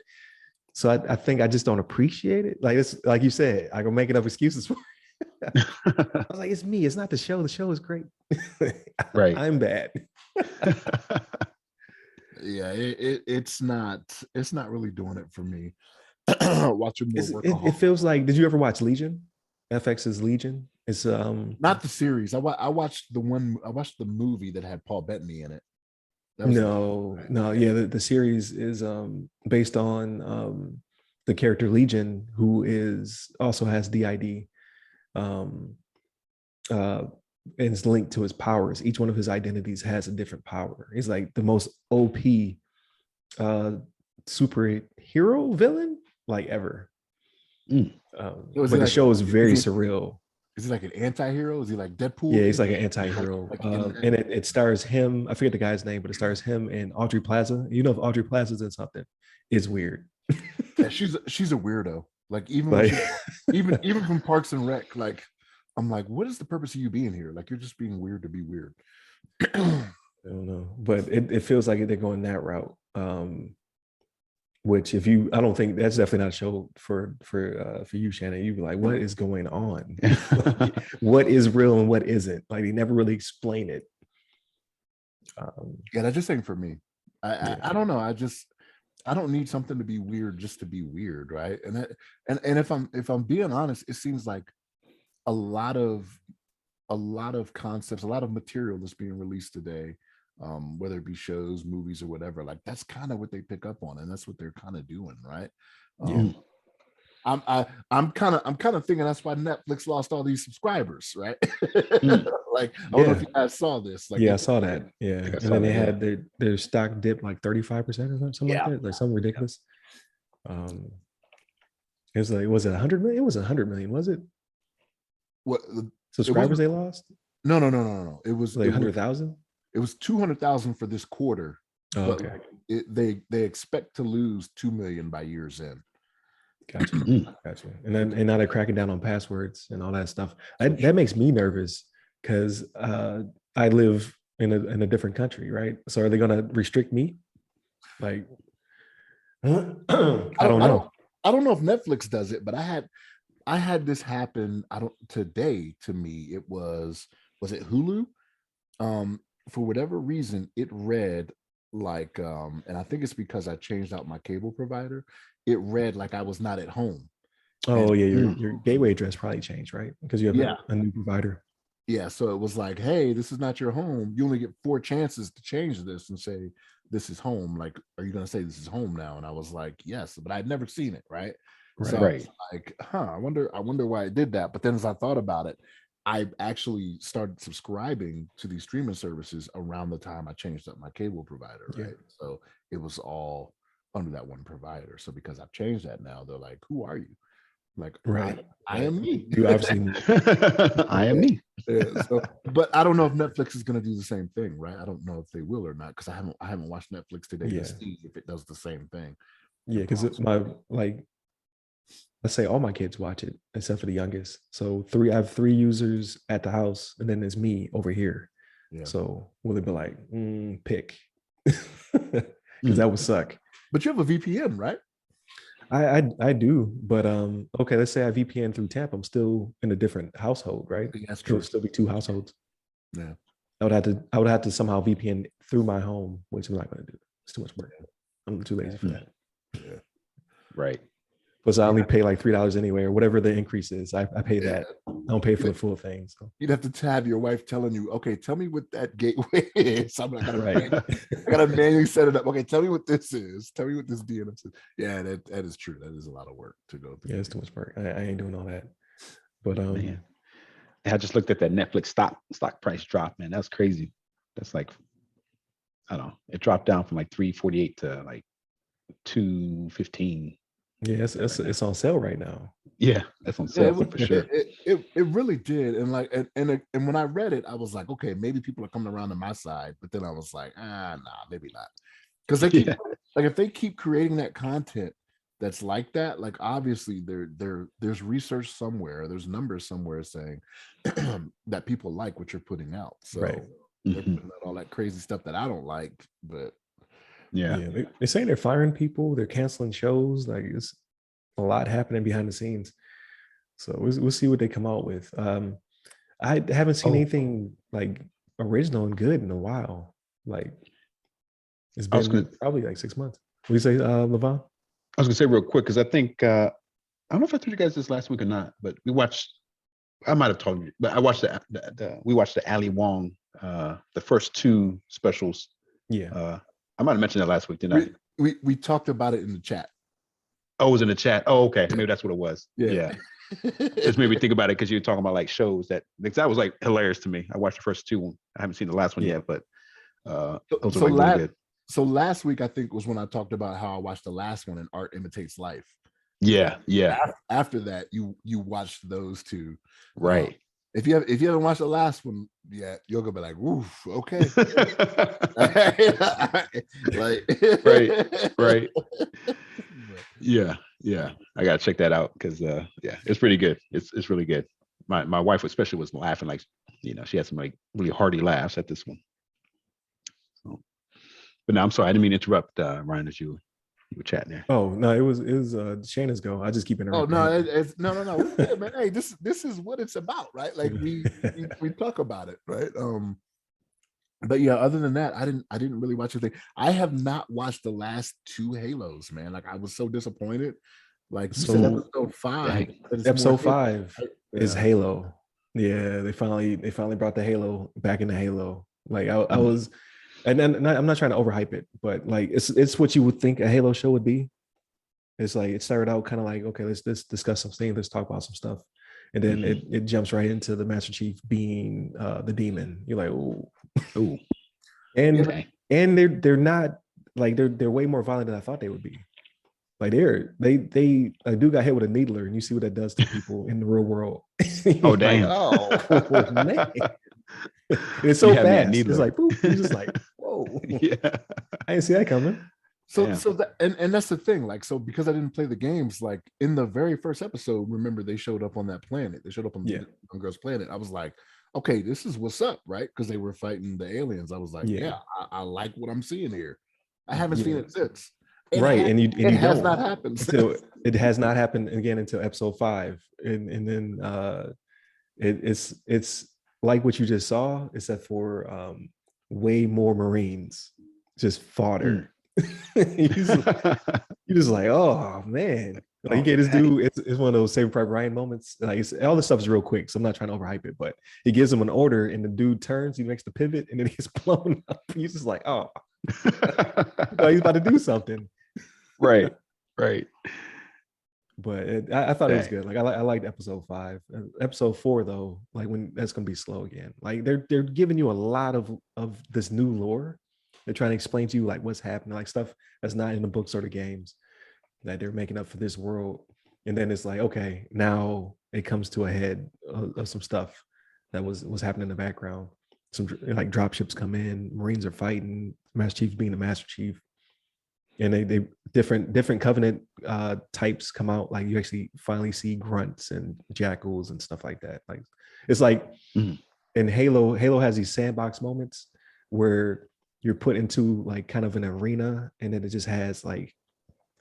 So I think I just don't appreciate it. Like it's like you said, I go making up excuses for it. I was like, it's me. It's not the show. The show is great. Right. I'm bad. Yeah, it's not really doing it for me. Watching more it feels like. Did you ever watch Legion? FX's Legion. It's not the series. I watched the one. I watched the movie that had Paul Bettany in it. No. Yeah, the series is based on the character Legion, who also has DID, and is linked to his powers. Each one of his identities has a different power. He's like the most OP superhero villain like ever. But the show is very surreal. Is he like an anti-hero? Is he like Deadpool? Yeah, he's like an anti-hero. And it stars him. I forget the guy's name, but it stars him and Audrey Plaza. You know, if Audrey Plaza's in something, it's weird. Yeah, she's a weirdo. Like even from Parks and Rec, like I'm like, what is the purpose of you being here? Like you're just being weird to be weird. I don't know, but it feels like they're going that route. Which I don't think that's definitely not a show for you, Shannon. You'd be like, what is going on? What is real and what isn't? Like they never really explain it. Yeah, that just ain't for me. I don't know. I don't need something to be weird just to be weird, right? And if I'm being honest, it seems like a lot of concepts, a lot of material that's being released today, whether it be shows, movies, or whatever, like that's kind of what they pick up on, and that's what they're kind of doing, right? I'm kind of thinking that's why Netflix lost all these subscribers, right? Like I don't know if you guys saw this. Like, I saw that. Yeah, and then they had their stock dip like 35% or something like that, like something ridiculous. It was like, was it 100 million? It was 100 million, was it? What subscribers they lost? No. It was like 100,000. It was 200,000 for this quarter. Oh, okay. They expect to lose 2 million by year's end. Gotcha. And now they're cracking down on passwords and all that stuff. That makes me nervous because I live in a different country, right? So are they going to restrict me? Like, I don't know. I don't know if Netflix does it, but I had this happen. Today to me. It was it Hulu? For whatever reason, it read like, and I think it's because I changed out my cable provider. It read like I was not at home. Oh, and, your gateway address probably changed, right? Because you have a new provider. Yeah, so it was like, hey, this is not your home. You only get 4 chances to change this and say this is home. Like, are you going to say this is home now? And I was like, yes, but I'd never seen it, right? So I was like, I wonder why I did that. But then as I thought about it, I actually started subscribing to these streaming services around the time I changed up my cable provider, right? So it was all under that one provider. So because I've changed that now, they're like, who are you? Like, Right. I am me. You obviously I am me. Yeah, so, but I don't know if Netflix is going to do the same thing, right? I don't know if they will or not because I haven't watched Netflix today to see if it does the same thing. Yeah, because my let's say all my kids watch it except for the youngest. So I have 3 users at the house, and then there's me over here. Yeah. So will it be like pick? Because that would suck. But you have a VPN, right? I do, but okay, let's say I VPN through Tampa. I'm still in a different household, right? That's true. It would still be 2 households. Yeah. I would have to somehow VPN through my home, which I'm not going to do. It's too much work. I'm too lazy for that. Yeah. Right. Plus, I only pay like $3 anyway, or whatever the increase is. I pay that. I don't pay for the full thing. So you'd have to have your wife telling you, okay, tell me what that gateway is. I gotta manually set it up. Okay, tell me what this is. Tell me what this DNS is. Yeah, that is true. That is a lot of work to go through. Yeah, it's too much work. I ain't doing all that. But man. I just looked at that Netflix stock price drop, man. That's crazy. That's like, I don't know. It dropped down from like 348 to like 215. Yeah, it's on sale right now. Yeah, that's on sale for sure. It really did, and like, and when I read it, I was like, okay, maybe people are coming around to my side, but then I was like, nah, maybe not, because they keep like if they keep creating that content that's like that, like obviously there's research somewhere, there's numbers somewhere saying that people like what you're putting out, so they're putting out all that crazy stuff that I don't like, but. Yeah, they're saying they're firing people, they're canceling shows. Like it's a lot happening behind the scenes. So we'll see what they come out with. I haven't seen anything like original and good in a while. Like it's been probably like 6 months. What do you say, LeVon? I was gonna say real quick because I think I don't know if I told you guys this last week or not, but we watched. I might have told you, but I watched we watched the Ali Wong, the first 2 specials. Yeah. I might have mentioned that last week, didn't I? We talked about it in the chat. Oh, it was in the chat. Oh, okay. Maybe that's what it was. Yeah. Just made me think about it because you were talking about like shows that was like hilarious to me. I watched the first 2. I haven't seen the last one yet, but those are like really good. So last week I think was when I talked about how I watched the last one and Art Imitates Life. Yeah. After that, you watched those 2, right? If you haven't watched the last one yet, you're gonna be like, "Woof, okay." right. Yeah. I gotta check that out because it's pretty good. It's really good. My wife especially was laughing like, she had some like really hearty laughs at this one. So, but no, I'm sorry, I didn't mean to interrupt, Ryan, as you were chatting there. Oh no, it was Shannon's go. I just keep interrupting. Oh no, no. Yeah, man, hey, this is what it's about, right? Like we talk about it, right? But yeah, other than that, I didn't really watch anything. I have not watched the last 2 Halos, man. Like I was so disappointed. Like you said, episode 5. Episode 5 is Halo. Yeah, they finally brought the Halo back into Halo. Like I was. And then I'm not trying to overhype it, but like it's what you would think a Halo show would be. It's like it started out kind of like, okay, let's discuss some things, let's talk about some stuff, and then it jumps right into the Master Chief being the demon. You're like, oh, and they're not like they're way more violent than I thought they would be. Like they a dude got hit with a needler, and you see what that does to people in the real world. Oh damn! Like, man. It's so fast. It's like, boop. You're just like, whoa. Yeah. I didn't see that coming. So that, and that's the thing. Like, so because I didn't play the games, like in the very first episode, remember they showed up on that planet. They showed up on Girl's planet. I was like, okay, this is what's up, right? Because they were fighting the aliens. I was like, I like what I'm seeing here. I haven't seen it since. It has not happened. It has not happened again until episode 5, and then it's like what you just saw, except for way more Marines, just fodder. You just like, oh man, like, this dude. It's one of those Saving Private Ryan moments. Like all this stuff is real quick, so I'm not trying to overhype it, but he gives him an order, and the dude turns, he makes the pivot, and then he's blown up. He's just like, oh, he's about to do something. Right. But I thought it was good. Like I liked episode 5. Episode 4 though, like when that's gonna be slow again. Like they're giving you a lot of this new lore, They're trying to explain to you like what's happening, like stuff that's not in the books or the games that they're making up for this world. And then it's like, okay, now it comes to a head of some stuff that was happening in the background. Some like drop ships come in, Marines are fighting, Master Chief being the Master Chief, and they different Covenant types come out. Like you actually finally see grunts and jackals and stuff like that. Like it's like in Halo has these sandbox moments where you're put into like kind of an arena, and then it just has like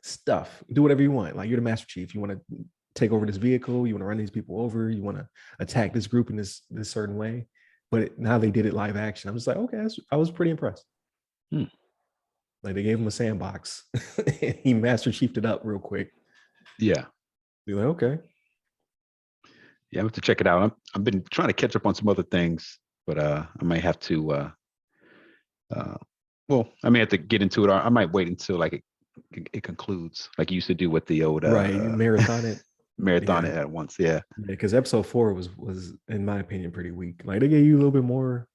stuff. Do whatever you want. Like you're the Master Chief. You want to take over this vehicle. You want to run these people over. You want to attack this group in this certain way. But now they did it live action. I'm just like, okay, I was pretty impressed. Like they gave him a sandbox. He Master Chiefed it up real quick. Yeah. You're like, okay. Yeah, I have to check it out. I've been trying to catch up on some other things, but I might have to. Well, I may have to get into it. Or I might wait until like it concludes, like you used to do with the old right marathon it. Marathon it at once. Yeah. Because episode 4 was in my opinion pretty weak. Like they gave you a little bit more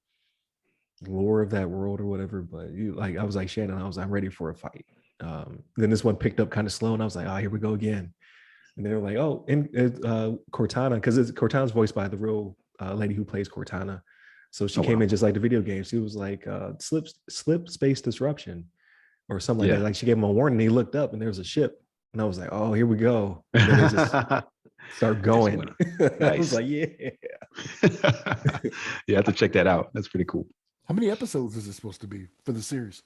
lore of that world or whatever, but you like I was like Shannon, I'm ready for a fight. Then this one picked up kind of slow, and I was like, oh, here we go again. And they were like, oh, and Cortana, because Cortana's voiced by the real lady who plays Cortana, so she came in just like the video game. She was like slip space disruption or something like that. Like she gave him a warning. He looked up and there was a ship, and I was like, oh, here we go. And then they just start going. Nice. I was like, yeah. You have to check that out. That's pretty cool. How many episodes is it supposed to be for the series?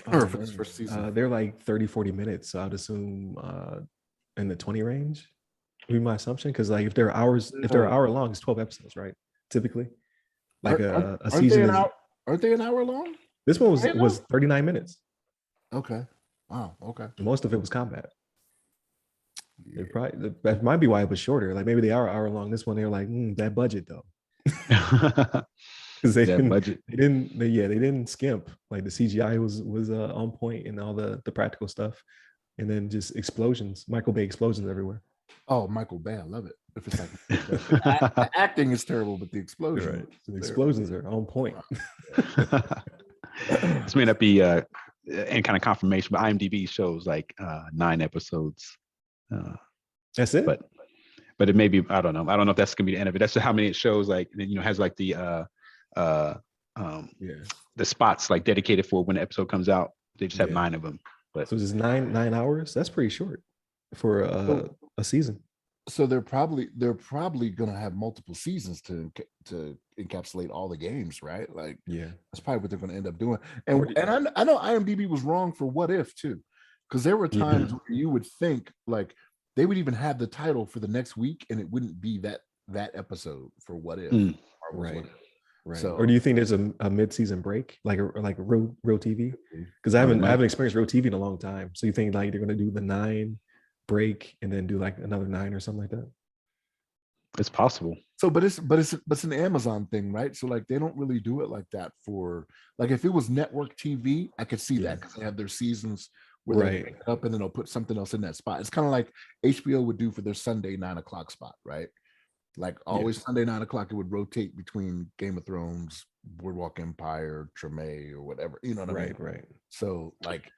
Or for this first season? They're like 30-40 minutes, so I'd assume in the 20 range would be my assumption, because like if they're hour long, it's 12 episodes, right? Typically, like a season aren't they an hour long? This one was 39 minutes. Okay. Wow. Okay. Most of it was combat. That might be why it was shorter. Like maybe they are hour long. This one they're like that budget though. Because they didn't skimp. Like the CGI was on point and all the practical stuff, and then just explosions, Michael Bay explosions everywhere. Oh, Michael Bay, I love it. If it's like the acting is terrible, but the explosions, right. The explosions are on point. This may not be any kind of confirmation, but IMDb shows like 9 episodes. That's it. But it may be. I don't know if that's gonna be the end of it. That's how many it shows. Like has like the spots like dedicated for when the episode comes out. They just have 9 of them. But so it's 9 hours. That's pretty short for a season. So they're probably gonna have multiple seasons to encapsulate all the games, right? Like that's probably what they're gonna end up doing. And I know IMDb was wrong for What If too, because there were times where you would think like they would even have the title for the next week and it wouldn't be that episode for What If. Right. What If. Right. So, or do you think there's a mid-season break, like a real TV? Because I haven't experienced real TV in a long time. So you think like they're gonna do the 9 break and then do like another 9 or something like that? It's possible. So, but it's an Amazon thing, right? So like they don't really do it like that for like if it was network TV, I could see that because they have their seasons where they pick it up and then they'll put something else in that spot. It's kind of like HBO would do for their Sunday 9 o'clock spot, right? Like always Sunday 9 o'clock, it would rotate between Game of Thrones, Boardwalk Empire, Treme, or whatever. You know what I mean? Right. So like,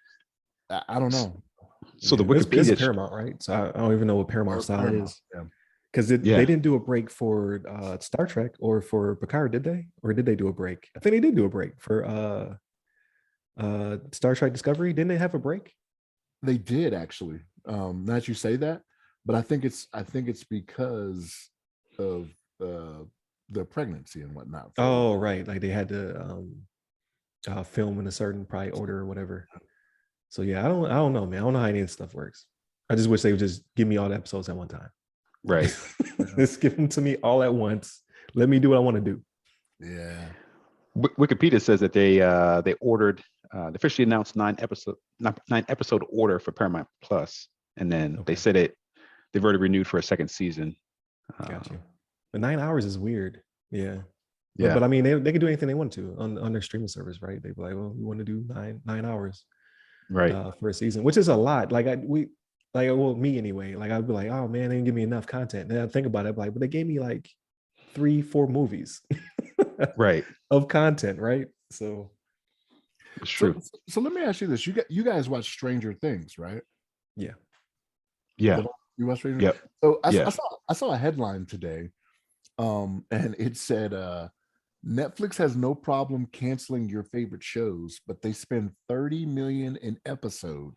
I don't know. So the Wikipedia is Paramount, right? So I don't even know what Paramount style is. Because they didn't do a break for Star Trek or for Picard, did they? Or did they do a break? I think they did do a break for Star Trek Discovery. Didn't they have a break? They did actually. Now that you say that, but I think it's because of the pregnancy and whatnot. Oh, right. Like they had to film in a certain probably order or whatever. So yeah, I don't know, man. I don't know how any of this stuff works. I just wish they would just give me all the episodes at one time. Right. Just give them to me all at once. Let me do what I want to do. Yeah. Wikipedia says that they ordered they officially announced 9 episode order for Paramount Plus, and then they said they've already renewed for a second season. Got you. The 9 hours is weird. Yeah. But I mean, they can do anything they want to on their streaming service, right? They'd be like, well, we want to do 9 hours, right, for a season, which is a lot. Like me anyway. Like I'd be like, oh man, they didn't give me enough content. And I think about it, like, but they gave me like 3-4 movies, right, of content, right? So It's true. So let me ask you this: you guys watch Stranger Things, right? Yeah. Yeah. You watch Stranger? Yep. So I saw a headline today, and it said Netflix has no problem canceling your favorite shows, but they spend 30 million an episode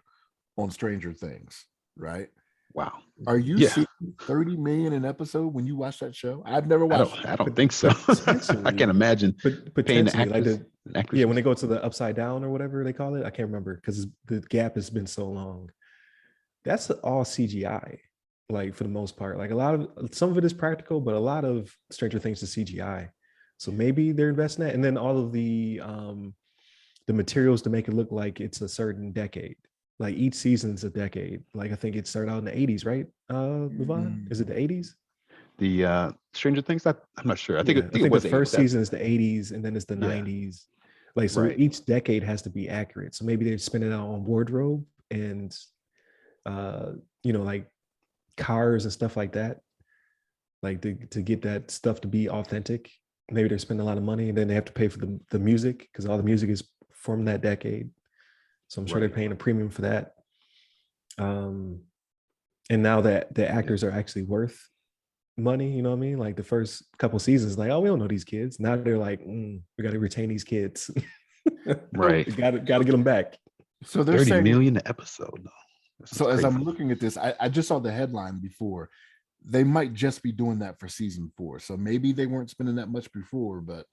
on Stranger Things, right? Wow. Are you seeing 30 million an episode when you watch that show? I've never watched. I don't think so. I can't imagine paying the actors. Yeah, when they go to the upside down or whatever they call it, I can't remember because the gap has been so long. That's all CGI, like for the most part. Like some of it is practical, but a lot of Stranger Things is CGI. So maybe they're investing that, and then all of the materials to make it look like it's a certain decade. Like each season's a decade. Like I think it started out in the 80s, right? LeVon? Is it the 80s? The Stranger Things? I'm not sure. I think it was the first season is the 80s and then it's the 90s. Like so each decade has to be accurate. So maybe they're spending it on wardrobe and like cars and stuff like that. Like to get that stuff to be authentic. Maybe they're spending a lot of money and then they have to pay for the music because all the music is from that decade. So I'm sure they're paying a premium for that. And now that the actors are actually worth money, you know what I mean? Like the first couple seasons, like, oh, we don't know these kids. Now they're like, we got to retain these kids. Right. got to get them back. So they're 30 saying, million an episode. So as I'm looking at this, I just saw the headline before. They might just be doing that for season 4. So maybe they weren't spending that much before, but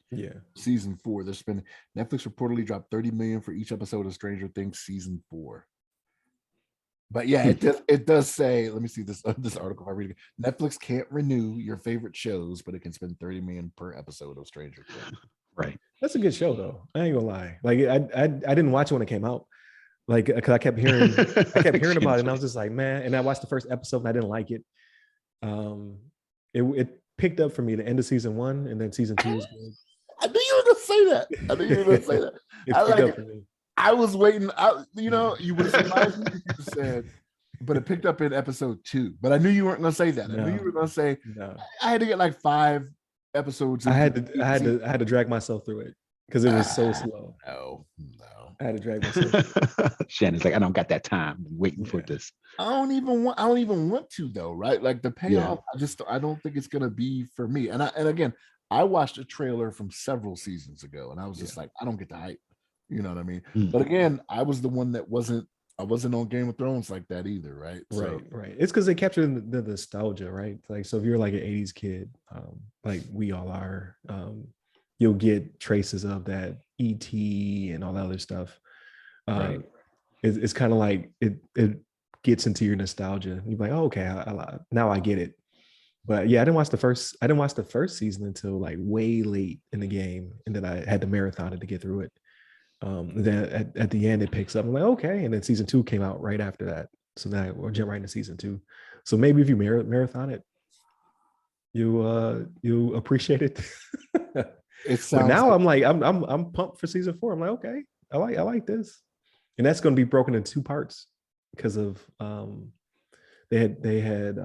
season 4, they're spending. Netflix reportedly dropped 30 million for each episode of Stranger Things season 4. But yeah, it does say, let me see this article. I read it. Netflix can't renew your favorite shows, but it can spend 30 million per episode of Stranger Things. Right. That's a good show though. I ain't gonna lie. Like I didn't watch it when it came out. Like because I kept hearing about it and I was just like, man, and I watched the first episode and I didn't like it. It picked up for me the end of season 1 and then season 2 was good. I knew you were gonna say that. It picked up for me. I was waiting. You would have surprised me if you said, but it picked up in episode 2. But I knew you weren't gonna say that. I knew you were gonna say I had to get like 5 episodes. I had to drag myself through it because it was so slow. No. I had to drag myself. Shannon's like, I don't got that time. I'm waiting for this. I don't even want to though, right? Like the payoff, I don't think it's gonna be for me. And again, I watched a trailer from several seasons ago, and I was just like, I don't get the hype. You know what I mean? But again, I was the one that wasn't on Game of Thrones like that either, right? Right. It's because they captured the nostalgia, right? Like, so if you're like an 80s kid, like we all are, you'll get traces of that ET and all that other stuff. It's kind of like it gets into your nostalgia. You're like, oh, okay, now I get it. But yeah, I didn't watch the first season until like way late in the game, and then I had to marathon it to get through it. Then at the end it picks up. I'm like, okay, and then season 2 came out right after that. So now we'll jump right into season 2. So maybe if you marathon it, you appreciate it. But now I'm like I'm pumped for season 4. I'm like, okay, I like this, and that's going to be broken in 2 parts because of they had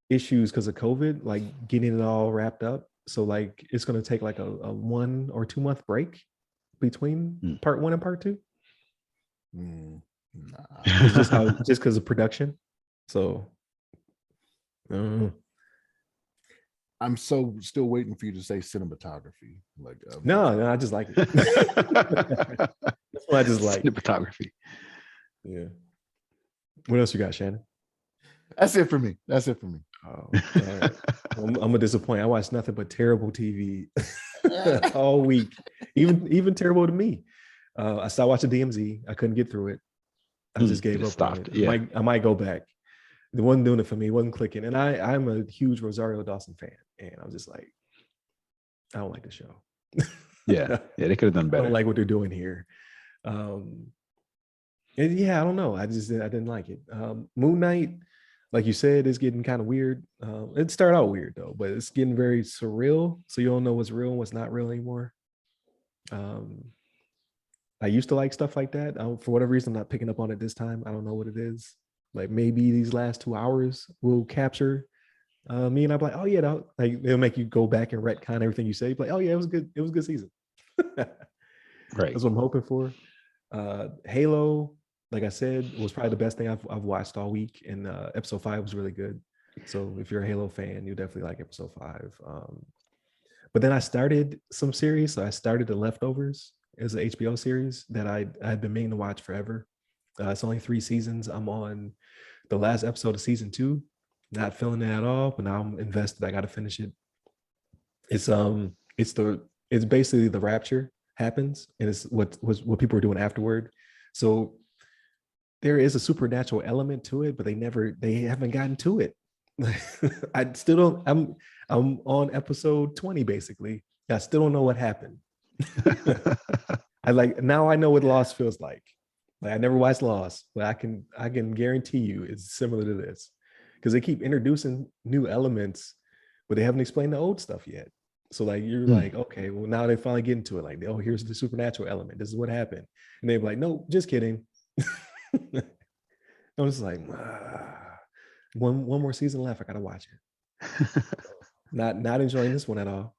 issues because of COVID, like getting it all wrapped up. So like it's going to take like a 1 or 2 month break between part 1 and part 2. It's just because of production. So I'm still waiting for you to say cinematography. Like no, I just like it. That's what I just like. Cinematography. Yeah. What else you got, Shannon? That's it for me. Oh, all right. I'm gonna disappoint. I watched nothing but terrible TV all week. Even terrible to me. I started watching DMZ. I couldn't get through it. I just gave up on it. Yeah. I might go back. It wasn't doing it for me. It wasn't clicking. And I'm a huge Rosario Dawson fan. And I'm just like, I don't like the show. Yeah, they could have done better. I don't like what they're doing here. And yeah, I don't know. I didn't like it. Moon Knight, like you said, is getting kind of weird. It started out weird though, but it's getting very surreal. So you don't know what's real and what's not real anymore. I used to like stuff like that. For whatever reason, I'm not picking up on it this time. I don't know what it is. Like maybe these last 2 hours will capture me, and I'm like, oh yeah, like it'll make you go back and retcon everything you say. Like, oh yeah, it was good. It was a good season. Right. That's what I'm hoping for. Halo, like I said, was probably the best thing I've watched all week, and episode 5 was really good. So if you're a Halo fan, you definitely like episode 5. But then I started some series. So I started The Leftovers as an HBO series that I had been meaning to watch forever. It's only 3 seasons. I'm on the last episode of season 2. Not feeling it at all, but now I'm invested. I got to finish it. It's basically the rapture happens, and it's what people are doing afterward. So there is a supernatural element to it, but they haven't gotten to it. I still don't. I'm on episode 20 basically. I still don't know what happened. Now I know what Lost feels like. Like I never watched Lost, but I can guarantee you it's similar to this, because they keep introducing new elements, but they haven't explained the old stuff yet. So like you're like, okay, well now they finally get into it. Like, oh, here's the supernatural element. This is what happened, and they're like, no, just kidding. I was like, one more season left. I gotta watch it. Not enjoying this one at all.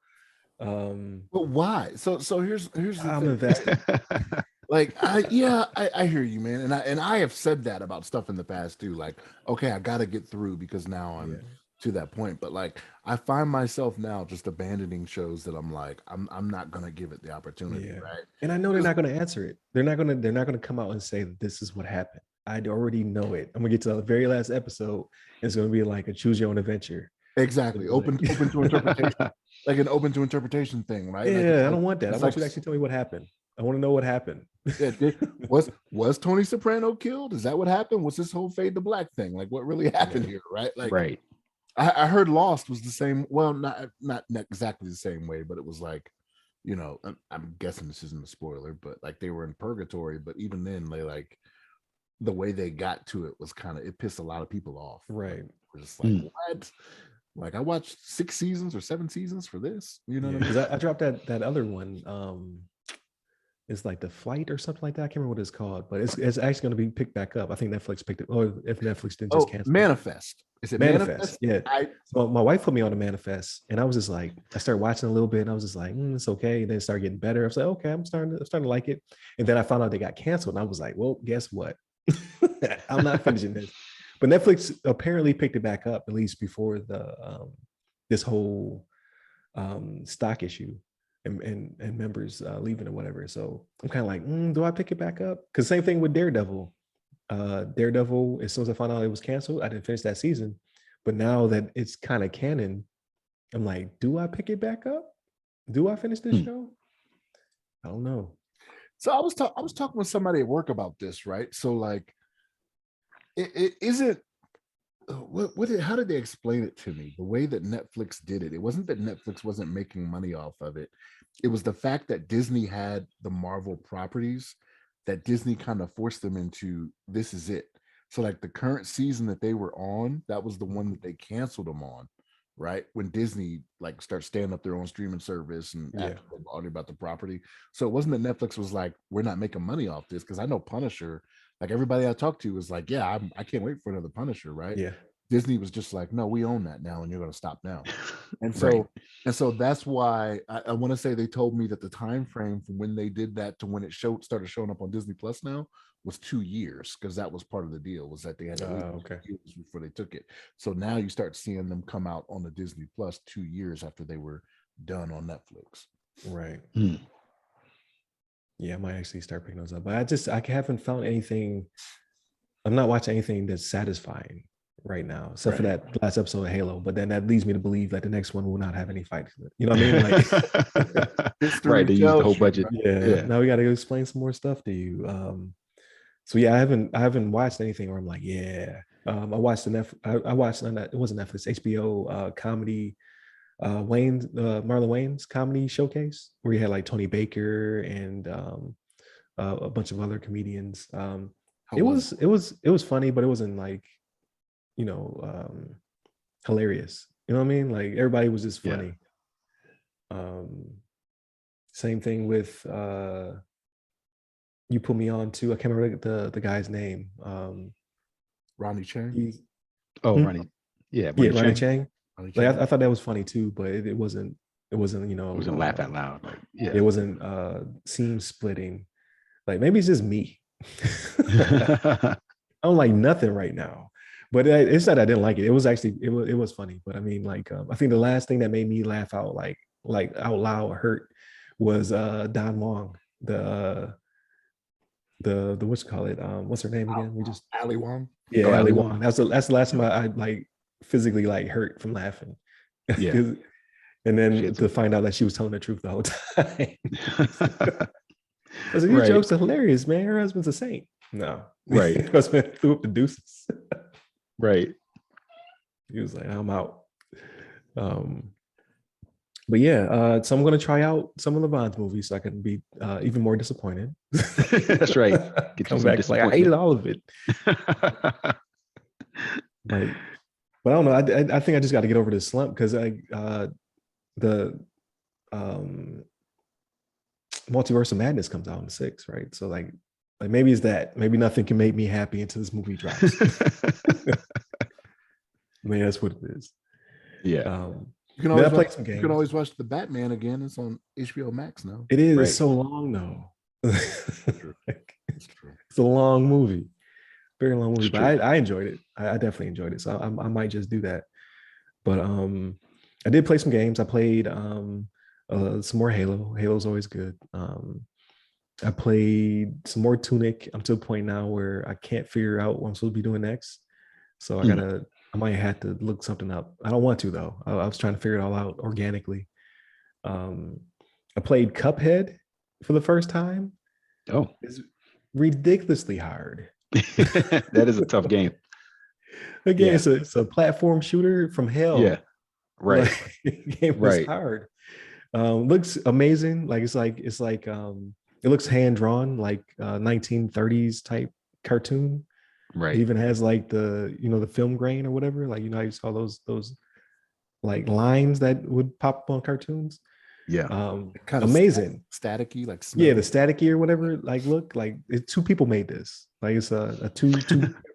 But why? So here's the I'm thing. invested. Like I hear you, man, and I have said that about stuff in the past too. Like, okay, I got to get through because now I'm to that point. But like, I find myself now just abandoning shows that I'm like, I'm not gonna give it the opportunity, right? And I know they're not gonna answer it. They're not gonna come out and say that this is what happened. I already know it. I'm gonna get to the very last episode. It's gonna be like a choose your own adventure. Exactly. Open to interpretation. Like an open to interpretation thing, right? Yeah, like, I don't want that. I want you to actually tell me what happened. I want to know what happened. Yeah, was Tony Soprano killed? Is that what happened? Was this whole fade to black thing? Like what really happened here, right? Like right. I heard Lost was the same. Well, not exactly the same way, but it was like, you know, I'm guessing this isn't a spoiler, but like they were in purgatory, but even then they like the way they got to it was kind of, it pissed a lot of people off. Right. We're just like, what? Like I watched 6 seasons or 7 seasons for this, you know what I mean? Because I dropped that other one. It's like The Flight or something like that. I can't remember what it's called, but it's actually going to be picked back up. I think Netflix picked it, or if Netflix didn't just cancel Manifest. Is it Manifest? Yeah. So my wife put me on a Manifest, and I was just like, I started watching a little bit, and I was just like, it's okay. And then it started getting better. I was like, okay, I'm starting to like it. And then I found out they got canceled, and I was like, well, guess what? I'm not finishing this. But Netflix apparently picked it back up, at least before the this whole stock issue and members leaving or whatever. So I'm kind of like, do I pick it back up? Because same thing with Daredevil. Daredevil, as soon as I found out it was canceled, I didn't finish that season. But now that it's kind of canon, I'm like, do I pick it back up? Do I finish this show? I don't know. So I was talking with somebody at work about this, right? So like, it isn't. How did they explain it to me? The way that Netflix did it, it wasn't that Netflix wasn't making money off of it. It was the fact that Disney had the Marvel properties, that Disney kind of forced them into, this is it. So like the current season that they were on, that was the one that they canceled them on, right? When Disney like starts standing up their own streaming service and already about the property. So it wasn't that Netflix was like, we're not making money off this, because I know Punisher, like everybody I talked to was like, yeah, I can't wait for another Punisher, right? Yeah. Disney was just like, no, we own that now, and you're going to stop now. And so, so that's why I want to say they told me that the time frame from when they did that to when it started showing up on Disney Plus now was 2 years, because that was part of the deal, was that they had to wait 2 years before they took it. So now you start seeing them come out on the Disney Plus 2 years after they were done on Netflix. Right. Yeah, I might actually start picking those up, but I haven't found anything. I'm not watching anything that's satisfying right now, except for that last episode of Halo. But then that leads me to believe that the next one will not have any fights. You know what I mean? Like, right, they use the whole budget. Yeah. Now we got to explain some more stuff to you. So yeah, I haven't watched anything where I'm like, I watched I watched it wasn't Netflix, HBO comedy. Marlon Wayne's comedy showcase, where you had like Tony Baker and a bunch of other comedians. It was funny, but it wasn't like, hilarious. You know what I mean? Like everybody was just funny. Same thing with You Put Me On Too. I can't remember the guy's name. Ronnie Chang. Ronnie. Yeah, Ronnie Chang. Like I thought that was funny too, but it wasn't It wasn't, It wasn't laugh out loud. Like, yeah. It wasn't seam splitting. Like maybe it's just me. I don't like nothing right now. But it's not I didn't like it. It was actually it was funny. But I mean, like I think the last thing that made me laugh out like out loud hurt was Don Wong, the what's it called it? What's her name again? We just Ali Wong. Yeah, Ali Wong. That's the last time I like physically like hurt from laughing. Yeah. And then to find out that she was telling the truth the whole time. I was like, these jokes are hilarious, man. Her husband's a saint. No. Right. Her husband threw up the deuces. Right. He was like, I'm out. But yeah, so I'm going to try out some of LeVon's movies so I can be even more disappointed. That's right. Come back like I hated all of it. Like, but I don't know. I think I just got to get over this slump because the Multiverse of Madness comes out on the 6th, right? So like maybe it's that. Maybe nothing can make me happy until this movie drops. I mean, that's what it is. Yeah. You can always watch The Batman again. It's on HBO Max now. It is. Right. It's so long though. It's true. It's a long movie. Very long movie. But I enjoyed it. I definitely enjoyed it. So I might just do that. But I did play some games. I played some more Halo. Halo's always good. I played some more Tunic. I'm to a point now where I can't figure out what I'm supposed to be doing next. So I might have to look something up. I don't want to though. I was trying to figure it all out organically. I played Cuphead for the first time. Oh, it's ridiculously hard. That is a tough game. Again, it's a platform shooter from hell. Yeah, right. Like, game was hard. Looks amazing. Like it looks hand drawn, like 1930s type cartoon. Right. It even has like the film grain or whatever. Like how you saw those like lines that would pop up on cartoons. Yeah. Kind of amazing. Staticky, like smell. Yeah, the staticky or whatever. Like look, like two people made this. Like it's a two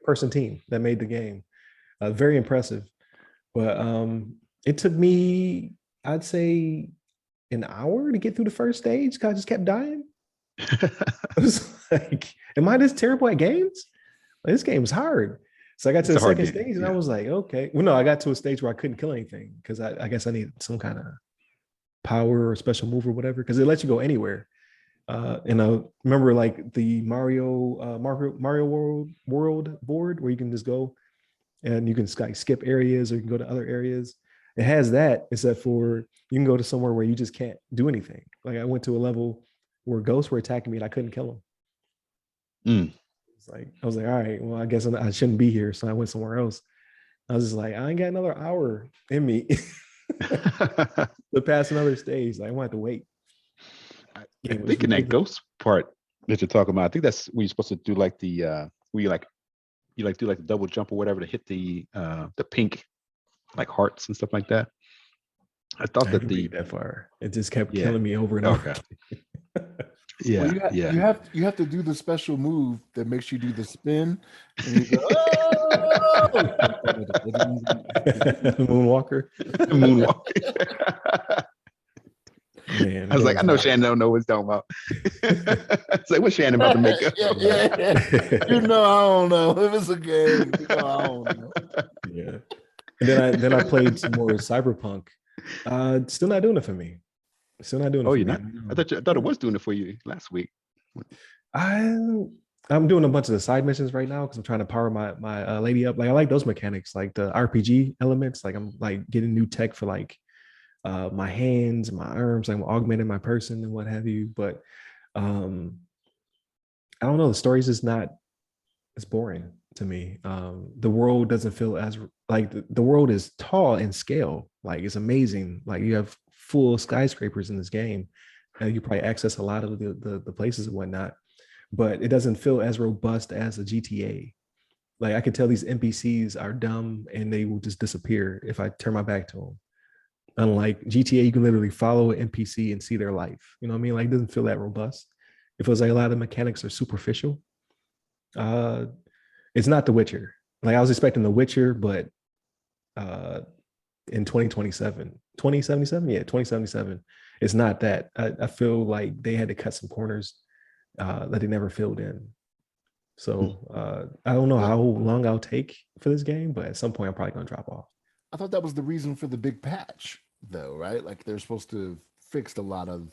person team that made the game. Very impressive. But it took me, I'd say, an hour to get through the first stage because I just kept dying. I was like, am I this terrible at games? Like, this game is hard. So I got to the second stage and I was like, okay. Well, no, I got to a stage where I couldn't kill anything because I guess I need some kind of power or special move or whatever because it lets you go anywhere. And I remember like the Mario World board where you can just go and you can like skip areas or you can go to other areas. It has that, except for you can go to somewhere where you just can't do anything. Like I went to a level where ghosts were attacking me and I couldn't kill them. I was like, all right, well, I guess I shouldn't be here. So I went somewhere else. I was just like, I ain't got another hour in me to pass another stage. Like, I want to wait. I think in that ghost part that you're talking about, I think that's where you're supposed to do like the where you do like the double jump or whatever to hit the pink like hearts and stuff like that. I thought that that far. It just kept killing me over and over. Yeah, well, you have to do the special move that makes you do the spin. And you go, oh! Moonwalker. Man, I was like, I know Shannon don't know what he's talking about. It's like, what's Shannon about to make up? Yeah. You know, I don't know. If it's a game, you know, I don't know. Yeah. And then I played some more Cyberpunk. Still not doing it for me. Still not doing it. Oh, you're not? I thought it was doing it for you last week. I'm doing a bunch of the side missions right now because I'm trying to power my lady up. Like I like those mechanics, like the RPG elements. Like I'm like getting new tech for like my hands, my arms. Like I'm augmenting my person and what have you. But I don't know. The story's just not. It's boring to me. The world doesn't feel as like the world is tall in scale. Like it's amazing. Like you have full skyscrapers in this game. You probably access a lot of the places and whatnot, but it doesn't feel as robust as a GTA. Like I could tell these NPCs are dumb and they will just disappear if I turn my back to them. Unlike GTA, you can literally follow an NPC and see their life. You know what I mean? Like it doesn't feel that robust. It feels like a lot of the mechanics are superficial. It's not The Witcher. Like I was expecting The Witcher, but in 2027, 2077. Yeah, 2077. It's not that. I feel like they had to cut some corners that they never filled in. So I don't know how long I'll take for this game, but at some point I'm probably gonna drop off. I thought that was the reason for the big patch, though, right? Like they're supposed to have fixed a lot of,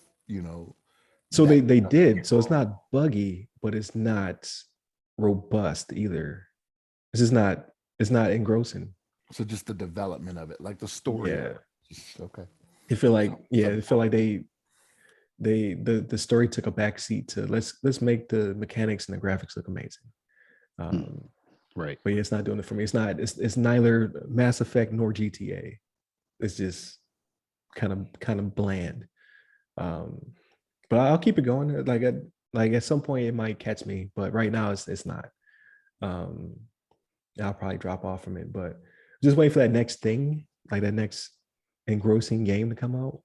So they did. So it's not buggy, but it's not robust either. It's not engrossing. So just the development of it, like the story. Yeah. Okay. It feel like the story took a backseat to let's make the mechanics and the graphics look amazing. Right. But yeah, it's not doing it for me. It's neither Mass Effect nor GTA. It's just kind of bland. But I'll keep it going. Like at some point it might catch me, but right now it's not. I'll probably drop off from it, but just wait for that next thing, like that next engrossing game to come out.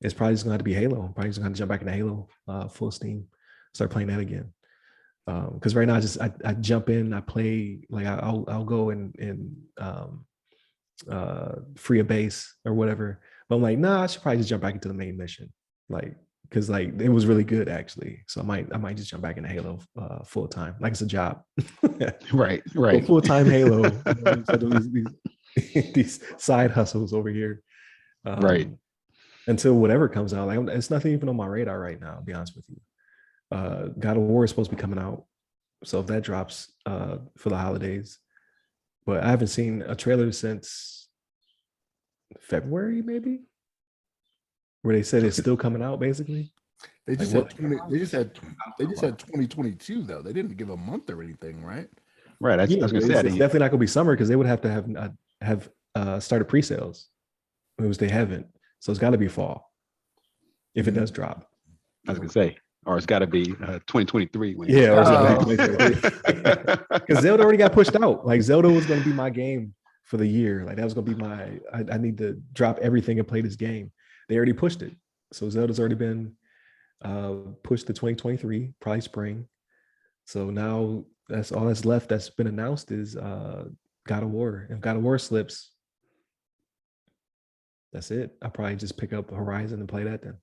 It's probably just going to have to be Halo. I'm probably just going to jump back into Halo full steam, start playing that again. Because right now I jump in, I play, like I'll go and free a base or whatever. But I'm like, nah, I should probably just jump back into the main mission, like because like it was really good actually. So I might just jump back into Halo full time, like it's a job. Right. So full time Halo. These side hustles over here. Right. Until whatever comes out, like it's nothing even on my radar right now. I'll be honest with you. God of War is supposed to be coming out, so if that drops for the holidays, but I haven't seen a trailer since February, maybe, where they said it's still coming out. Basically, they just had 2022 though. They didn't give a month or anything, right? Right. I was gonna say it's definitely not gonna be summer because they would have to have started pre-sales, which they haven't. So it's got to be fall if it does drop. I was gonna say, or it's got to be 2023. Or because Zelda already got pushed out. Like Zelda was going to be my game for the year. Like that was going to be I need to drop everything and play this game. They already pushed it, so Zelda's already been pushed to 2023, probably spring. So now that's all that's left. That's been announced is God of War. If God of War slips, that's it. I'll probably just pick up Horizon and play that then.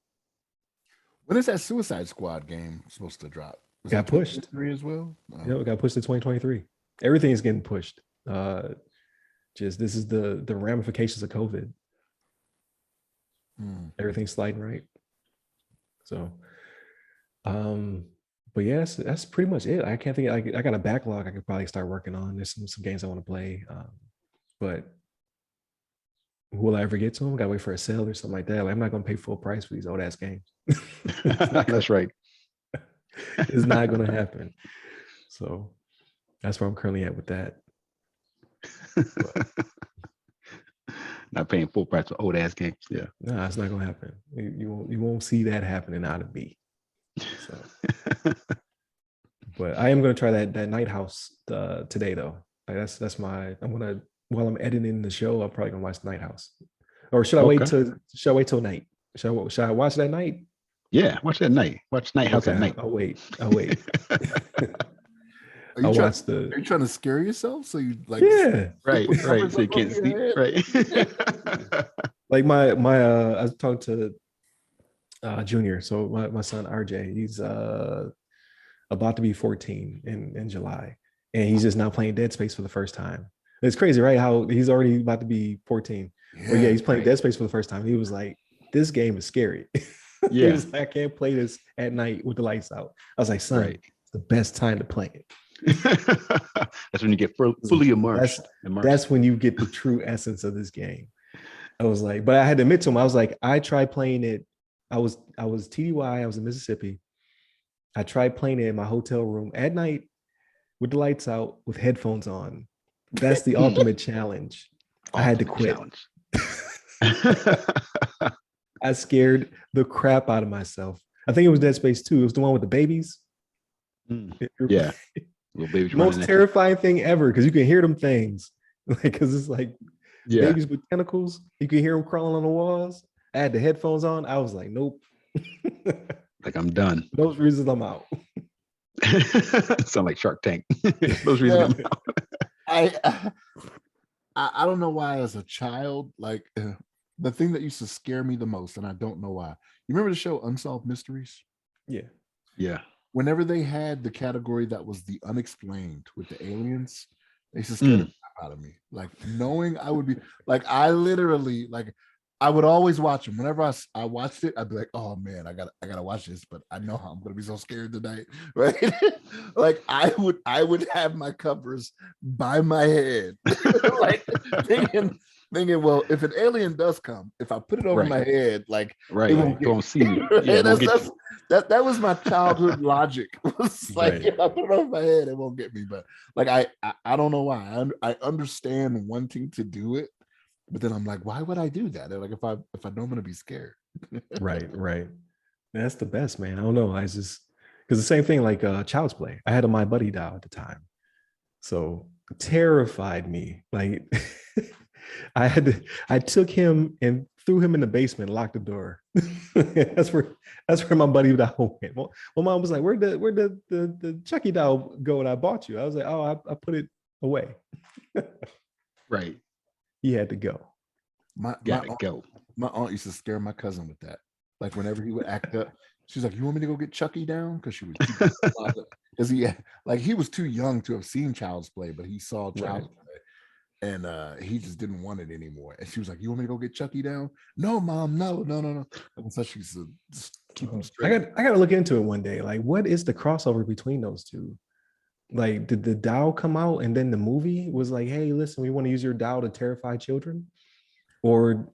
When is that Suicide Squad game supposed to drop? Got pushed as well. Yeah, it got pushed to 2023. Everything is getting pushed. Just this is the ramifications of COVID. Everything's sliding right. So, but yeah, that's pretty much it. I can't think. I got a backlog I could probably start working on. There's some games I want to play, but will I ever get to them? Gotta wait for a sale or something like that. Like I'm not gonna pay full price for these old ass games. That's right. It's not gonna happen. So that's where I'm currently at with that. Not paying full price for old ass games. Yeah. No, it's not gonna happen. You won't see that happening out of me. So but I am gonna try that Night House today though. Like that's my while I'm editing the show, I'm probably gonna watch Night House. Or should I wait till night? Should I watch that night? Yeah, watch that night. Watch Night House at night. I'll wait. Are you trying to scare yourself? So you like right. So you can't sleep. Right. Like my I was talking to Junior. So my son RJ, he's about to be 14 in July. And he's just now playing Dead Space for the first time. It's crazy, right? How he's already about to be 14. But yeah, he's playing Dead Space for the first time. He was like, this game is scary. Yeah. He was like, I can't play this at night with the lights out. I was like, son, it's the best time to play it. That's when you get fully immersed. That's when you get the true essence of this game. I was like, but I had to admit to him, I was like, I tried playing it. I was TDY, I was in Mississippi. I tried playing it in my hotel room at night with the lights out with headphones on. That's the ultimate challenge. I had to quit. I scared the crap out of myself. I think it was Dead Space 2. It was the one with the babies. Yeah. Little babies. Most terrifying thing ever because you can hear them things. Like, because it's like babies with tentacles. You can hear them crawling on the walls. I had the headphones on. I was like, nope. Like, I'm done. For those reasons, I'm out. Sound like Shark Tank. Those reasons I'm out. I don't know why as a child, like the thing that used to scare me the most, and I don't know why. You remember the show Unsolved Mysteries? Yeah. Yeah. Whenever they had the category that was the unexplained with the aliens, they used to scare the crap out of me. Like knowing I would be like, I literally like I would always watch them. Whenever I watched it, I'd be like, oh man, I gotta watch this, but I know how I'm gonna be so scared tonight. Right. Like I would have my covers by my head, like thinking, well, if an alien does come, if I put it over my head, like right, it won't don't see me. Right? Yeah, don't get you. That was my childhood logic. It was like Right. if I put it over my head, it won't get me. But like I don't know why. I understand wanting to do it, but then I'm like, why would I do that? Like if I know I'm gonna be scared. Right. That's the best, man. I don't know. I just because the same thing like Child's Play. I had a My Buddy doll at the time, so terrified me. Like I took him and threw him in the basement, locked the door. that's where my buddy doll went. Well, mom was like, "Where'd the Chucky doll go that I bought you?" I was like, "Oh, I put it away." Right. He had to go. My aunt used to scare my cousin with that. Like whenever he would act up, she's like, "You want me to go get Chucky down?" Because she was because he was too young to have seen Child's Play, but he saw Child's Play. And he just didn't want it anymore. And she was like, "You want me to go get Chucky down?" "No, mom, no." And so she used to just keep him straight. I got to look into it one day. Like, what is the crossover between those two? Like, did the doll come out and then the movie was like, "Hey, listen, we want to use your doll to terrify children," or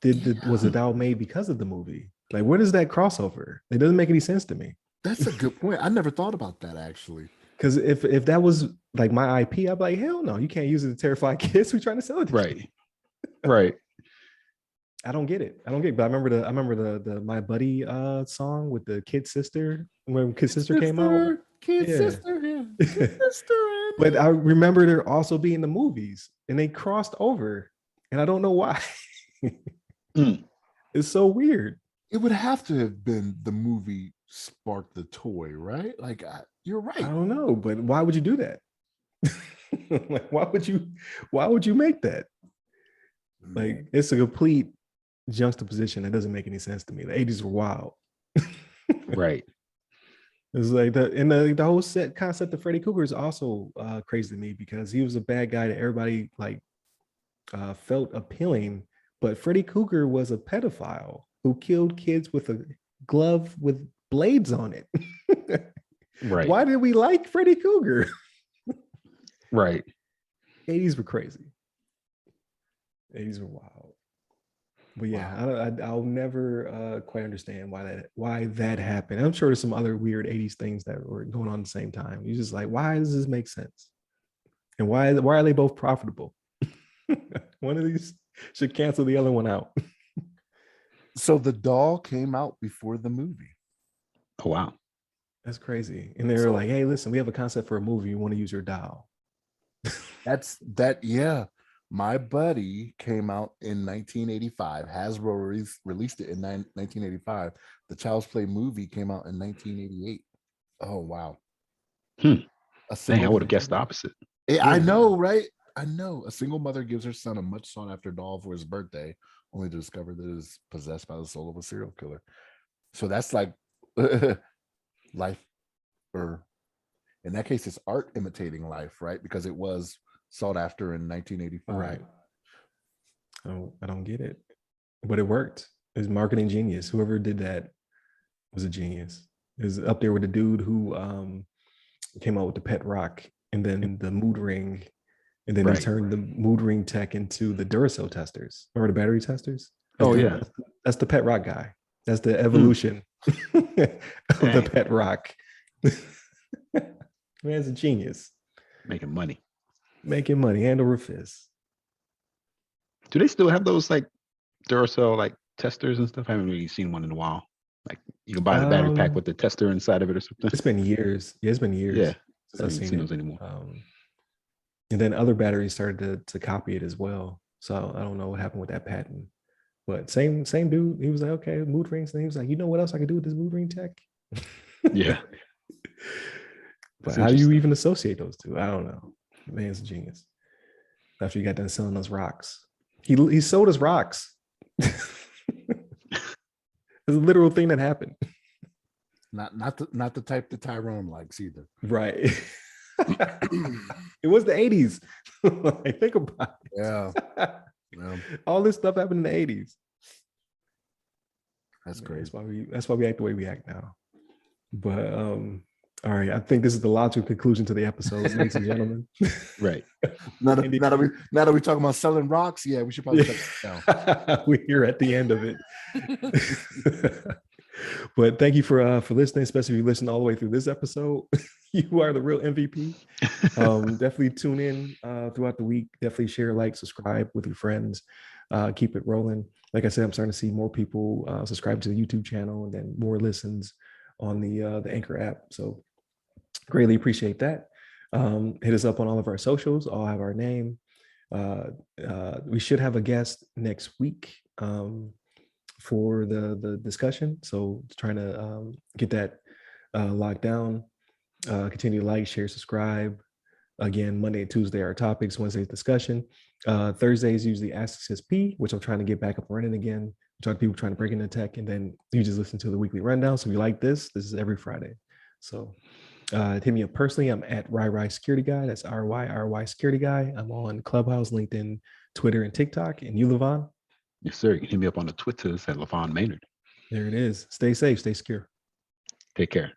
was the doll made because of the movie? Like, what is that crossover? It doesn't make any sense to me. That's a good point. I never thought about that actually. Because if that was like my IP, I'd be like, hell no, you can't use it to terrify kids. We're trying to sell it. Right. I don't get it. But I remember the My Buddy song with the Kid Sister when Kid Sister came out. Kid Sister. But I remember there also being the movies and they crossed over. And I don't know why. It's so weird. It would have to have been the movie Spark the Toy, right? Like you're right. I don't know, but why would you do that? Like, why would you make that? Like, it's a complete juxtaposition that doesn't make any sense to me. The 80s were wild. Right. It's like the whole set concept of Freddy Krueger is also crazy to me because he was a bad guy that everybody like felt appealing, but Freddy Krueger was a pedophile who killed kids with a glove with blades on it. Right. Why did we like Freddy Krueger? Right. 80s were crazy. 80s were wild. But yeah, I'll never quite understand why that happened. I'm sure there's some other weird 80s things that were going on at the same time. You're just like, why does this make sense? And why are they both profitable? One of these should cancel the other one out. So the doll came out before the movie. Oh wow. That's crazy. And they were like, "Hey, listen, we have a concept for a movie. You want to use your doll?" Yeah. My Buddy came out in 1985. Hasbro released it in 1985. The Child's Play movie came out in 1988. Oh wow. Dang, I would have guessed the opposite. I know, right? I know. A single mother gives her son a much sought after doll for his birthday, only to discover that it is possessed by the soul of a serial killer. So that's like life, or in that case, it's art imitating life, right? Because it was sought after in 1985. Right. I don't get it, but it worked. It was marketing genius. Whoever did that was a genius. It was up there with the dude who came out with the pet rock and then the mood ring. And then he turned the mood ring tech into the Duracell testers. Remember the battery testers? That's the pet rock guy. That's the evolution of the pet rock. Man's a genius. Making money. Hand over fist. Do they still have those like Duracell like testers and stuff? I haven't really seen one in a while. Like you can buy the battery pack with the tester inside of it or something. It's been years. Yeah, it's been years. Yeah, I haven't seen those anymore. And then other batteries started to copy it as well. So I don't know what happened with that patent. But same dude. He was like, okay, mood rings. And he was like, you know what else I could do with this mood ring tech? Yeah. But how do you even associate those two? I don't know. Man's a genius. after he got done selling those rocks. He sold us rocks. It's a literal thing that happened. Not the type that Tyrone likes either. Right. It was the 80s. Like, think about it. Yeah. Yeah. All this stuff happened in the 80s. That's crazy. That's why we act the way we act now. But all right, I think this is the logical conclusion to the episode, ladies and gentlemen. Right. Now that we talking about selling rocks, yeah, we should probably shut this down. We're here at the end of it. But thank you for listening, especially if you listen all the way through this episode. You are the real MVP. Definitely tune in throughout the week. Definitely share, like, subscribe with your friends. Keep it rolling. Like I said, I'm starting to see more people subscribe to the YouTube channel, and then more listens on the Anchor app. So greatly appreciate that. Hit us up on all of our socials. All have our name. We should have a guest next week for the discussion. So trying to get that locked down. Continue to like, share, subscribe. Again, Monday and Tuesday are topics. Wednesday's discussion. Thursday is usually Ask CSP, which I'm trying to get back up and running again. Talk to people trying to break into tech, and then you just listen to the weekly rundown. So if you like this is every Friday. So hit me up personally. I'm at RY Security Guy. That's RY Security Guy. I'm on Clubhouse, LinkedIn, Twitter, and TikTok. And you, LeVon? Yes, sir. You can hit me up on the Twitters at LeVon Maynard. There it is. Stay safe. Stay secure. Take care.